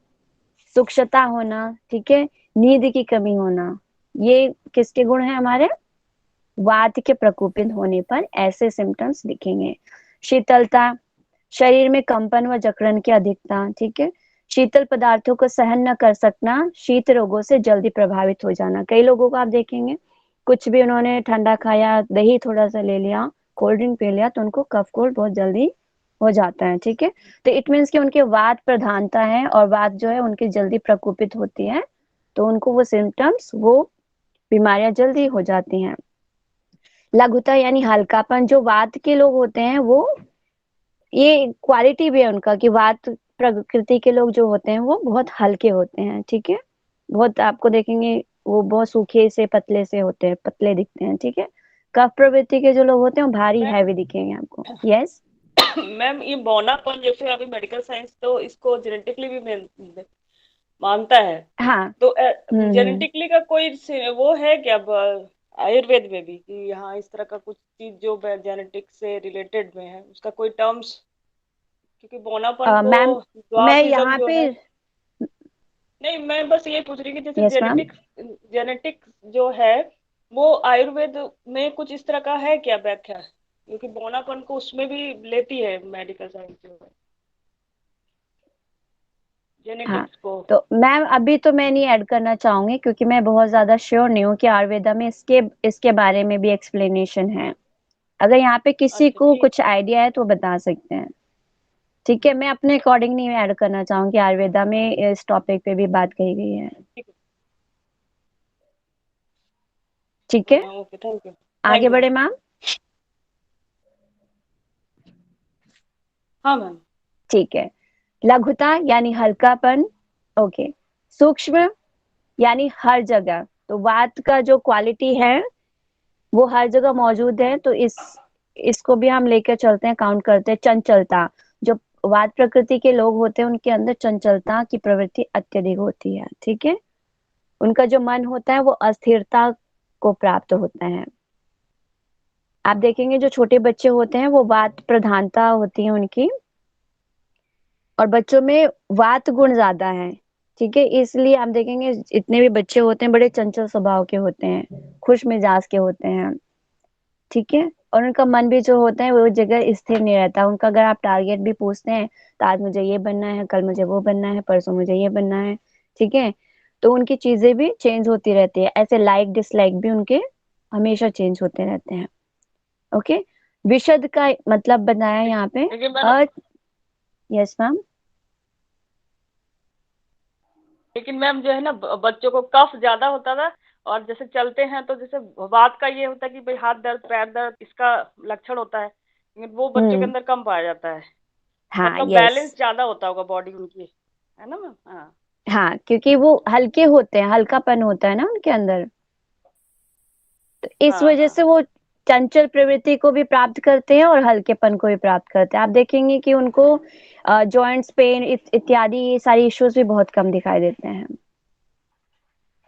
सूक्ष्मता होना, ठीक है, नींद की कमी होना, ये किसके गुण हैं हमारे, वात के प्रकोपित होने पर ऐसे सिम्टम्स दिखेंगे। शीतलता, शरीर में कंपन व जकड़न की अधिकता, ठीक है। शीतल पदार्थों को सहन न कर सकना, शीत रोगों से जल्दी प्रभावित हो जाना। कई लोगों को आप देखेंगे कुछ भी उन्होंने ठंडा खाया, दही थोड़ा सा ले लिया, कोल्ड ड्रिंक पी लिया तो उनको कफ कोल्ड बहुत जल्दी हो जाता है, ठीक है। तो इट मीन्स कि उनके वात प्रधानता है और वात जो है उनकी जल्दी प्रकोपित होती है, तो उनको वो सिम्टम्स, वो बीमारियां जल्दी हो जाती हैं। लघुता यानी हल्कापन, जो वात के लोग होते हैं वो, ये क्वालिटी भी है उनका कि वात प्रकृति के लोग जो होते हैं वो बहुत हल्के होते हैं, ठीक है। बहुत आपको देखेंगे वो बहुत सूखे से पतले से होते हैं, पतले दिखते हैं, ठीक है। कफ प्रवृत्ति के जो लोग होते हैं वो भारी हैवी दिखेंगे आपको। यस मैम, ये बौनापन जैसे अभी मेडिकल साइंस तो इसको जेनेटिकली भी मानता है, हाँ, तो जेनेटिकली का कोई वो है क्या आयुर्वेद में भी कि यहाँ इस तरह का कुछ चीज जो जेनेटिक से रिलेटेड में है उसका कोई टर्म्स, क्योंकि बौनापन मैम को मैं द्वार्फिज्म यहाँ जो पे, है, नहीं मैं बस ये पूछ रही कि जैसे यस मैम, जेनेटिक जो है वो आयुर्वेद में कुछ इस तरह का है क्या व्याख्या, क्योंकि बौनापन को उसमें भी लेती है मेडिकल साइंस जो है हाँ। जेनेटिक्स को। तो मैम अभी तो मैं नहीं ऐड करना चाहूंगी क्योंकि मैं बहुत ज्यादा श्योर नहीं हूँ कि आयुर्वेदा में इसके बारे में भी एक्सप्लेनेशन है। अगर यहाँ पे किसी अच्छा को ठीक, कुछ आइडिया है तो बता सकते हैं, ठीक है। मैं अपने अकॉर्डिंग नहीं ऐड करना चाहूंगी, आयुर्वेदा में इस टॉपिक पे भी बात कही गई है, ठीक है। ओके, थैंक यू, आगे थैंक यू। बढ़े मैम, हाँ मैम, ठीक है। लघुता यानी हल्कापन, ओके। सूक्ष्म यानी हर जगह, तो वात का जो क्वालिटी है वो हर जगह मौजूद है, तो इसको भी हम लेकर चलते हैं, काउंट करते हैं। चंचलता, जो वात प्रकृति के लोग होते हैं उनके अंदर चंचलता की प्रवृत्ति अत्यधिक होती है, ठीक है। उनका जो मन होता है वो अस्थिरता को प्राप्त होता है। आप देखेंगे जो छोटे बच्चे होते हैं वो वात प्रधानता होती है उनकी, और बच्चों में वात गुण ज्यादा है, ठीक है। इसलिए आप देखेंगे इतने भी बच्चे होते हैं बड़े चंचल स्वभाव के होते हैं, खुश मिजाज के होते हैं, ठीक है। और उनका मन भी जो होता है वो जगह स्थिर नहीं रहता। उनका अगर आप टारगेट भी पूछते हैं तो आज मुझे ये बनना है, कल मुझे वो बनना है, परसों मुझे ये बनना है, ठीक है। तो उनकी चीजें भी चेंज होती रहती है, ऐसे लाइक डिसलाइक भी उनके हमेशा चेंज होते रहते हैं, ओके। विशद का मतलब बताया यहाँ पे, लेकिन मैम यस मैम, लेकिन मैम जो है ना बच्चों को कफ ज्यादा होता था, और जैसे चलते हैं तो जैसे बात का ये होता है कि भाई हाथ दर्द पैर दर्द इसका लक्षण होता है, लेकिन वो बच्चों के अंदर कम पाया जाता है। हाँ, मतलब यस बैलेंस ज्यादा होता होगा बॉडी उनकी, है ना मैम। हाँ हाँ, क्योंकि वो हल्के होते हैं, हल्कापन होता है ना उनके अंदर, तो इस हाँ वजह हाँ से वो चंचल प्रवृत्ति को भी प्राप्त करते हैं और हल्केपन को भी प्राप्त करते हैं। आप देखेंगे कि उनको जॉइंट्स पेन इत्यादि ये सारी इश्यूज भी बहुत कम दिखाई देते हैं।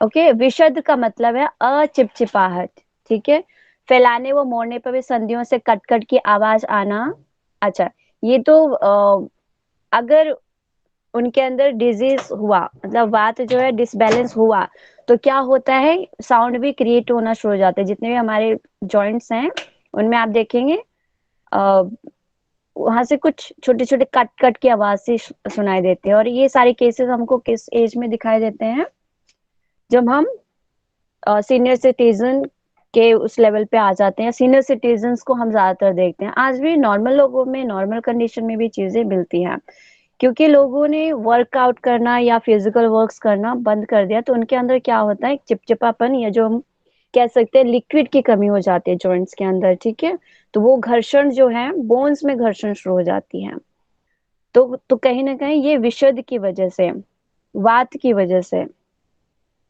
ओके, विशद का मतलब है अचिपचिपाहट, ठीक है। फैलाने व मोड़ने पर भी संधियों से कट की आवाज आना। अच्छा, ये तो अगर उनके अंदर डिजीज हुआ, मतलब वात जो है डिसबैलेंस हुआ, तो क्या होता है, साउंड भी क्रिएट होना शुरू हो जाता है। जितने भी हमारे जॉइंट्स हैं उनमें आप देखेंगे वहां से कुछ छोटे छोटे कट की आवाज से सुनाई देते हैं। और ये सारे केसेस हमको किस एज में दिखाई देते हैं, जब हम सीनियर सिटीजन के उस लेवल पे आ जाते हैं। सीनियर सिटीजन को हम ज्यादातर देखते हैं। आज भी नॉर्मल लोगों में, नॉर्मल कंडीशन में भी चीजें मिलती हैं, क्योंकि लोगों ने वर्कआउट करना या फिजिकल वर्क्स करना बंद कर दिया, तो उनके अंदर क्या होता है, चिपचिपापन, या जो हम कह सकते हैं लिक्विड की कमी हो जाती है जॉइंट्स के अंदर, ठीक है। तो वो घर्षण जो है, बोन्स में घर्षण शुरू हो जाती है। तो कहीं ना कहीं ये विशद की वजह से, वात की वजह से,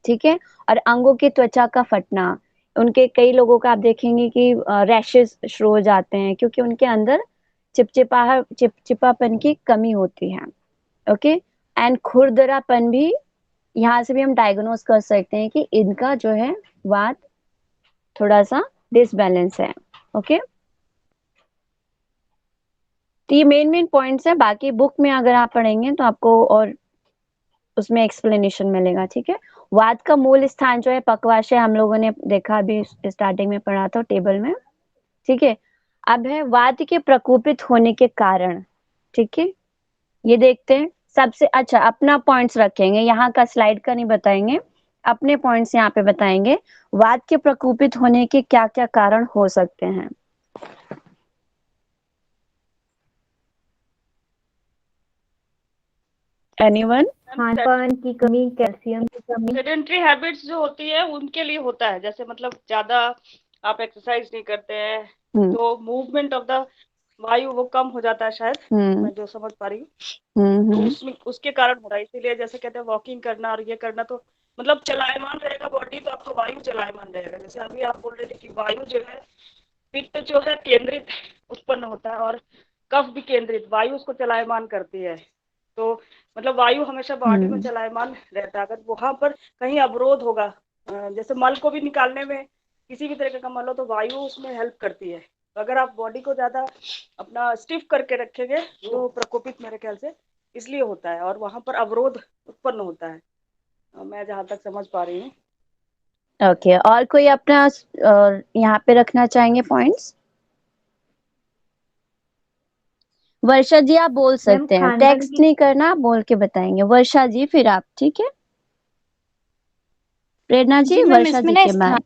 ठीक है। और अंगों की त्वचा का फटना, उनके कई लोगों का आप देखेंगे कि रैशेस शुरू हो जाते हैं, क्योंकि उनके अंदर चिपचिपापन की कमी होती है। ओके, एंड खुरदरापन भी, यहाँ से भी हम डायग्नोस कर सकते हैं कि इनका जो है वात थोड़ा सा डिसबैलेंस है। ओके, तो ये मेन पॉइंट्स है। बाकी बुक में अगर आप पढ़ेंगे तो आपको और उसमें एक्सप्लेनेशन मिलेगा, ठीक है। वात का मूल स्थान जो है पक्वाशय, हम लोगों ने देखा अभी स्टार्टिंग में पढ़ा था टेबल में, ठीक है। अब है वात के प्रकोपित होने के कारण, ठीक है, ये देखते हैं। सबसे अच्छा अपना पॉइंट्स रखेंगे, यहाँ का स्लाइड का नहीं बताएंगे, अपने पॉइंट्स यहाँ पे बताएंगे। वात के प्रकोपित होने के क्या क्या कारण हो सकते हैं। एनीवन? खान-पान की कमी, कैल्शियम की कमी। सेडेंटरी हैबिट्स जो होती है उनके लिए होता है, जैसे मतलब ज्यादा आप एक्सरसाइज नहीं करते हैं तो मूवमेंट ऑफ द वायु वो कम हो जाता है शायद, मैं जो समझ पा रही हूँ, तो उसमें उसके कारण हो रहा है। इसीलिए जैसे कहते हैं वॉकिंग करना और ये करना, तो मतलब चलायमान रहेगा बॉडी तो आपका वायु चलायमान रहेगा। जैसे अभी आप बोल रहे थे कि वायु जो है, पित्त जो है केंद्रित उत्पन्न होता है और कफ भी केंद्रित, वायु उसको चलायमान करती है। तो मतलब वायु हमेशा बॉडी में चलायमान रहता है। अगर वहां पर कहीं अवरोध होगा, जैसे मल को भी निकालने में किसी भी तरह का मल हो तो वायु उसमें हेल्प करती है। तो अगर आप बॉडी को ज्यादा अपना स्टिफ करके रखेंगे तो प्रकोपित मेरे ख्याल से इसलिए होता है और वहां पर अवरोध उत्पन्न होता है, मैं जहां तक समझ पा रही हूँ। ओके, और कोई अपना यहाँ पे रखना चाहेंगे पॉइंट्स? वर्षा जी आप बोल सकते हैं, टेक्स्ट नहीं करना, आप बोल के बताएंगे। वर्षा जी फिर आप, ठीक है। प्रेरणा जी, वर्षा जी के बाद।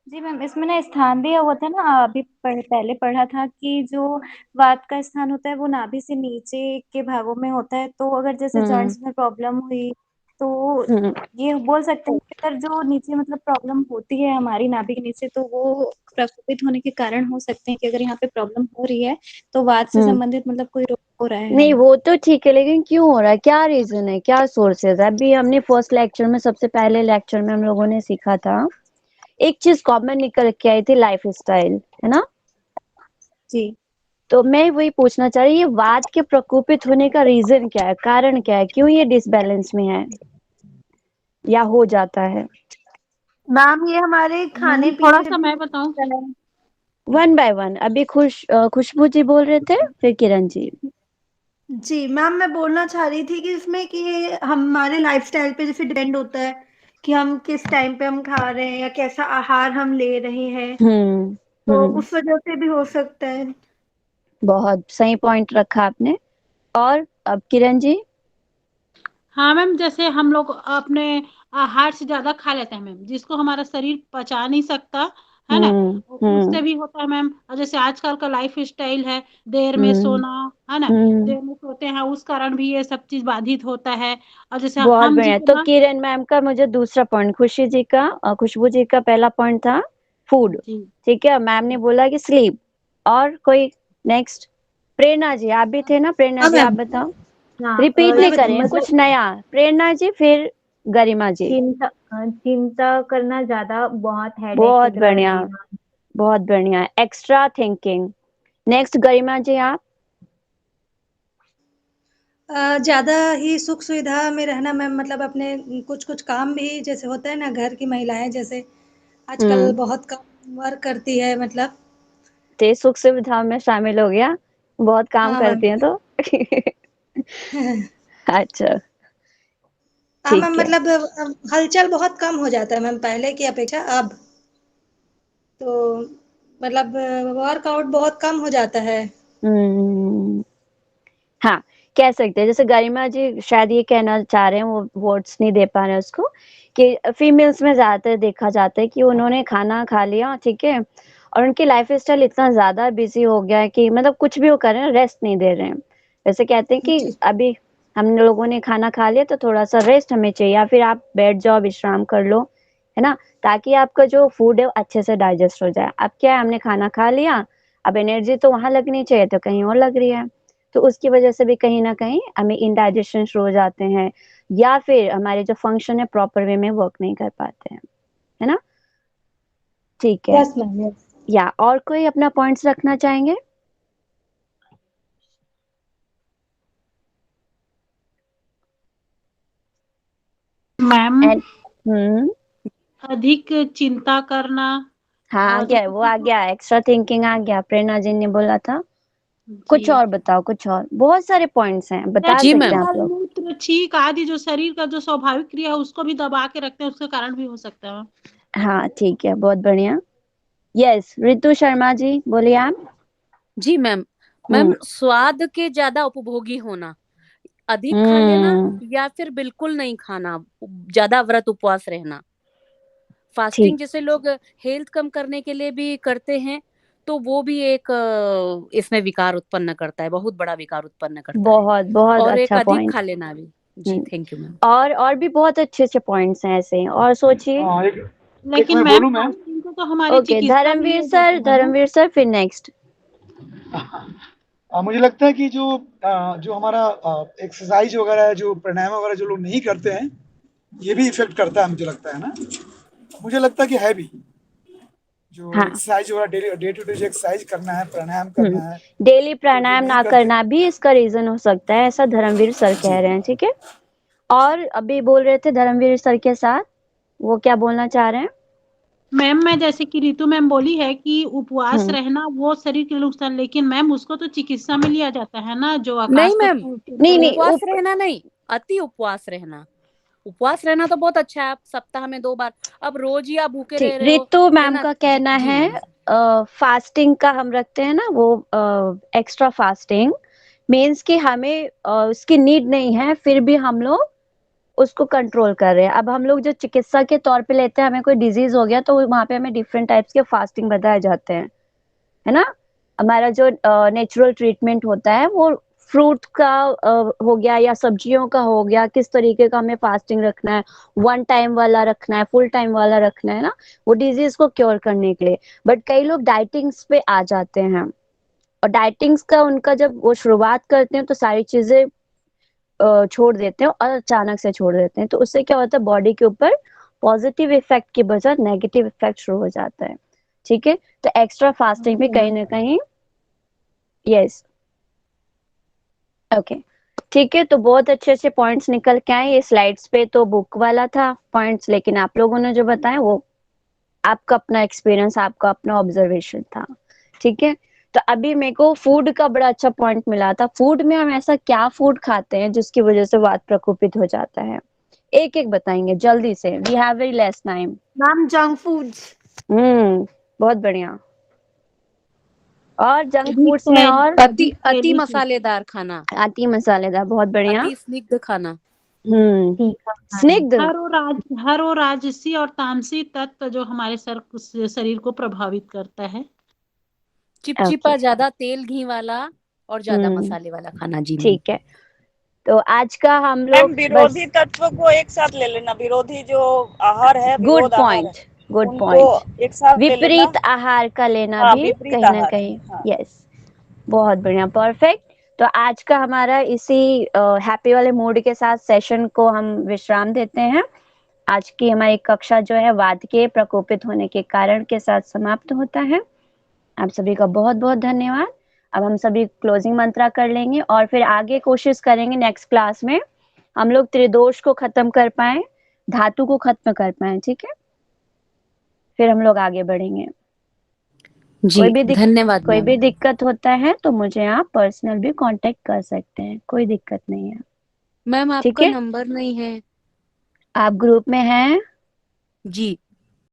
जी मैम, इसमें ना स्थान दिया हुआ था ना, अभी पहले पढ़ा था कि जो वात का स्थान होता है वो नाभि से नीचे के भागों में होता है। तो अगर जैसे जॉइंट्स में प्रॉब्लम हुई तो ये बोल सकते हैं कि अगर जो नीचे मतलब प्रॉब्लम होती है हमारी नाभि के नीचे, तो वो प्रकोपित होने के कारण हो सकते हैं कि अगर यहाँ पे प्रॉब्लम हो रही है तो वात से संबंधित मतलब कोई रोग हो रहा है। नहीं वो तो ठीक है, लेकिन क्यों हो रहा है, क्या रीजन है, क्या सोर्सेज है? अभी हमने फर्स्ट लेक्चर में, सबसे पहले लेक्चर में हम लोगों ने सीखा था, एक चीज कॉमन निकल के आई थी, लाइफ स्टाइल, है ना जी। तो मैं वही पूछना चाह रही, ये वात के प्रकोपित होने का रीजन क्या है, कारण क्या है, क्यों ये डिसबैलेंस में है या हो जाता है? मैम ये हमारे खाने पीने थोड़ा सा मैं बताऊं? One by one. अभी खुशबू जी बोल रहे थे, फिर किरण जी। जी मैम, मैं बोलना चाह रही थी कि इसमें कि हमारे लाइफस्टाइल पे जैसे डिपेंड होता है कि हम किस टाइम पे हम खा रहे हैं या कैसा आहार हम ले रहे हैं, तो उस वजह से भी हो सकता है। बहुत सही पॉइंट रखा आपने। और अब किरण जी। हाँ मैम, जैसे हम लोग अपने आहार से ज्यादा खा लेते हैं मैम, जिसको हमारा शरीर पचा नहीं सकता, है ना, उससे भी होता है मैम। और जैसे आजकल का लाइफ स्टाइल है, देर में सोना, है ना, देर में सोते हैं, उस कारण भी ये सब चीज बाधित होता है। और जैसे बहुत हम बढ़िया। तो जितना किरण मैम का मुझे दूसरा पॉइंट, खुशबू जी का पहला पॉइंट था फूड, ठीक है। मैम ने बोला कि स्लीप। और कोई नेक्स्ट? प्रेरणा जी आप भी थे ना, प्रेरणा जी आप बताओ। रिपीट नहीं मतलब करें, कुछ नया। प्रेरणा जी फिर गरिमा जी। चिंता करना ज्यादा बहुत हेडेक बहुत की तरह बढ़िया, जीवन। बहुत बढ़िया। Extra thinking. नेक्स्ट गरिमा जी आप। ज्यादा ही सुख सुविधा में रहना मैम, मतलब अपने कुछ कुछ काम भी जैसे होता है ना, घर की महिलाएं जैसे आजकल बहुत कम वर्क करती है, मतलब ते सुख सुविधा में शामिल हो गया, बहुत काम हाँ करती मैम। हैं तो। अच्छा हाँ मैम, ठीक है। मतलब हलचल बहुत कम हो जाता है मैम पहले की अपेक्षा अब, तो मतलब वर्कआउट बहुत कम हो जाता है। हाँ, कह सकते हैं। जैसे गरिमा जी शायद ये कहना चाह रहे हैं, वो वर्ड्स नहीं दे पा रहे हैं उसको, कि फीमेल्स में ज्यादातर देखा जाता है कि उन्होंने खाना खा लिया, ठीक है, और उनकी लाइफ स्टाइल इतना ज्यादा बिजी हो गया है कि मतलब कुछ भी वो कर रहे हैं, रेस्ट नहीं दे रहे हैं। वैसे कहते हैं कि अभी हम लोगों ने खाना खा लिया तो थोड़ा सा रेस्ट हमें चाहिए, या फिर आप बैठ जाओ, विश्राम कर लो, है ना, ताकि आपका जो फूड है वो अच्छे से डाइजेस्ट हो जाए। अब क्या है, हमने खाना खा लिया, अब एनर्जी तो वहां लगनी चाहिए, तो कहीं और लग रही है, तो उसकी वजह से भी कहीं ना कहीं हमें इंडाइजेशन शुरू हो जाते हैं, या फिर हमारे जो फंक्शन है प्रॉपर वे में वर्क नहीं कर पाते हैं, है ना। ठीक है। यस मैम, यस या और कोई अपना पॉइंट्स रखना चाहेंगे? मैम। अधिक चिंता करना। हाँ आ गया, वो आ गया, एक्स्ट्रा थिंकिंग आ गया, प्रेरणा जी ने बोला था। कुछ और बताओ, कुछ और, बहुत सारे पॉइंट्स हैं, बता सकते हैं आप लोग। मूत्र, छींक आदि जो शरीर का जो स्वाभाविक क्रिया है उसको भी दबा के रखते हैं, उसके कारण भी हो सकता है। हाँ ठीक है, बहुत बढ़िया। यस, रितु शर्मा जी बोलिए आप। जी मैम। मैम, स्वाद के ज्यादा उपभोगी होना, अधिक खा लेना, या फिर बिल्कुल नहीं खाना, ज्यादा व्रत उपवास रहना। फास्टिंग जैसे लोग हेल्थ कम करने के लिए भी करते हैं, तो वो भी एक इसमें विकार उत्पन्न करता है, बहुत बड़ा विकार उत्पन्न करता बहुत है। बहुत और एक अच्छा अधिक पॉइंट। खा लेना भी। जी थैंक यू मैम। और भी बहुत अच्छे अच्छे पॉइंट्स हैं ऐसे, और सोचिए। लेकिन मैम फास्टिंग को तो हमारी ओके, चिकित्सा में लिया जाता है ना। धर्मवीर सर फिर नेक्स्ट। मुझे लगता है कि जो हमारा एक्सरसाइज वगैरह है, जो प्राणायाम वगैरह जो लोग नहीं करते हैं, ये भी इफेक्ट करता है, मुझे लगता है ना, मुझे लगता है कि है भी, जो एक्सरसाइज वगैरह डे टू डे जो एक्सरसाइज करना है, प्राणायाम करना है, डेली प्राणायाम ना करना भी इसका रीजन हो सकता है, ऐसा धर्मवीर सर कह रहे हैं, ठीक है। और अभी बोल रहे थे धर्मवीर सर के साथ, वो क्या बोलना चाह रहे हैं? मैम, मैं जैसे कि रितु मैम बोली है कि उपवास रहना वो शरीर के नुकसान, लेकिन मैम उसको तो चिकित्सा में लिया जाता है ना, जो आकाश नहीं मैम, नहीं उपवास रहना नहीं, अति उपवास रहना। उपवास रहना तो बहुत अच्छा है, आप सप्ताह में 2 बार, अब रोज ही आप भूखे रह रहे हो। रितु मैम का कहना है फास्टिंग का हम रखते हैं ना, वो एक्स्ट्रा फास्टिंग मीन्स कि हमें उसकी नीड नहीं है, फिर भी हम लोग उसको कंट्रोल कर रहे हैं। अब हम लोग जो चिकित्सा के तौर पे लेते हैं, हमें कोई डिजीज हो गया तो वहां पे हमें डिफरेंट टाइप्स के फास्टिंग बताए जाते हैं, है ना। हमारा जो नेचुरल ट्रीटमेंट होता है वो फ्रूट का हो गया, या सब्जियों का हो गया, किस तरीके का हमें फास्टिंग रखना है, 1 टाइम वाला रखना है, फुल टाइम वाला रखना है ना, वो डिजीज को क्योर करने के लिए। बट कई लोग डाइटिंग्स पे आ जाते हैं, और डाइटिंग्स का उनका जब वो शुरुआत करते हैं तो सारी चीजें छोड़ देते हैं और अचानक से छोड़ देते हैं, तो उससे क्या होता है, बॉडी के ऊपर पॉजिटिव इफेक्ट की बजाय नेगेटिव इफेक्ट शुरू हो जाता है, ठीक है। तो एक्स्ट्रा फास्टिंग भी कहीं ना कहीं, यस, ओके, ठीक है। तो बहुत अच्छे अच्छे पॉइंट्स निकल के आए, ये स्लाइड्स पे तो बुक वाला था पॉइंट्स, लेकिन आप लोगों ने जो बताया वो आपका अपना एक्सपीरियंस, आपका अपना ऑब्जर्वेशन था, ठीक है। तो अभी मेरे को फूड का बड़ा अच्छा पॉइंट मिला था। फूड में हम ऐसा क्या फूड खाते हैं जिसकी वजह से वात प्रकोपित हो जाता है? एक एक बताएंगे जल्दी से, we have very less time. Ma'am, junk foods. बहुत बढ़िया। और जंक फूड्स में और अति मसालेदार खाना। अति मसालेदार, बहुत बढ़िया। अति स्निग्ध खाना। स्निग्ध। हर वो राजसी और तामसी तत्व जो हमारे शरीर को प्रभावित करता है। चिपचिपा, ज्यादा तेल घी वाला और ज्यादा मसाले वाला खाना। जी ठीक है। तो आज का हम लोग विरोधी तत्व को एक साथ ले लेना, विरोधी जो आहार है, गुड पॉइंट, गुड पॉइंट। एक साथ विपरीत आहार का लेना भी कहीं ना कहीं, यस, बहुत बढ़िया, परफेक्ट। तो आज का हमारा इसी हैप्पी वाले मूड के साथ सेशन को हम विश्राम देते हैं। आज की हमारी कक्षा जो है वात के प्रकोपित होने के कारण के साथ समाप्त होता है। आप सभी का बहुत बहुत धन्यवाद। अब हम सभी क्लोजिंग मंत्रा कर लेंगे और फिर आगे कोशिश करेंगे नेक्स्ट क्लास में हम लोग त्रिदोष को खत्म कर पाए, धातु को खत्म कर पाए। ठीक है, फिर हम लोग आगे बढ़ेंगे। जी धन्यवाद। कोई भी दिक्कत होता है तो मुझे आप पर्सनल भी कांटेक्ट कर सकते हैं, कोई दिक्कत नहीं है। मैम आपका नंबर नहीं है। आप ग्रुप में हैं? जी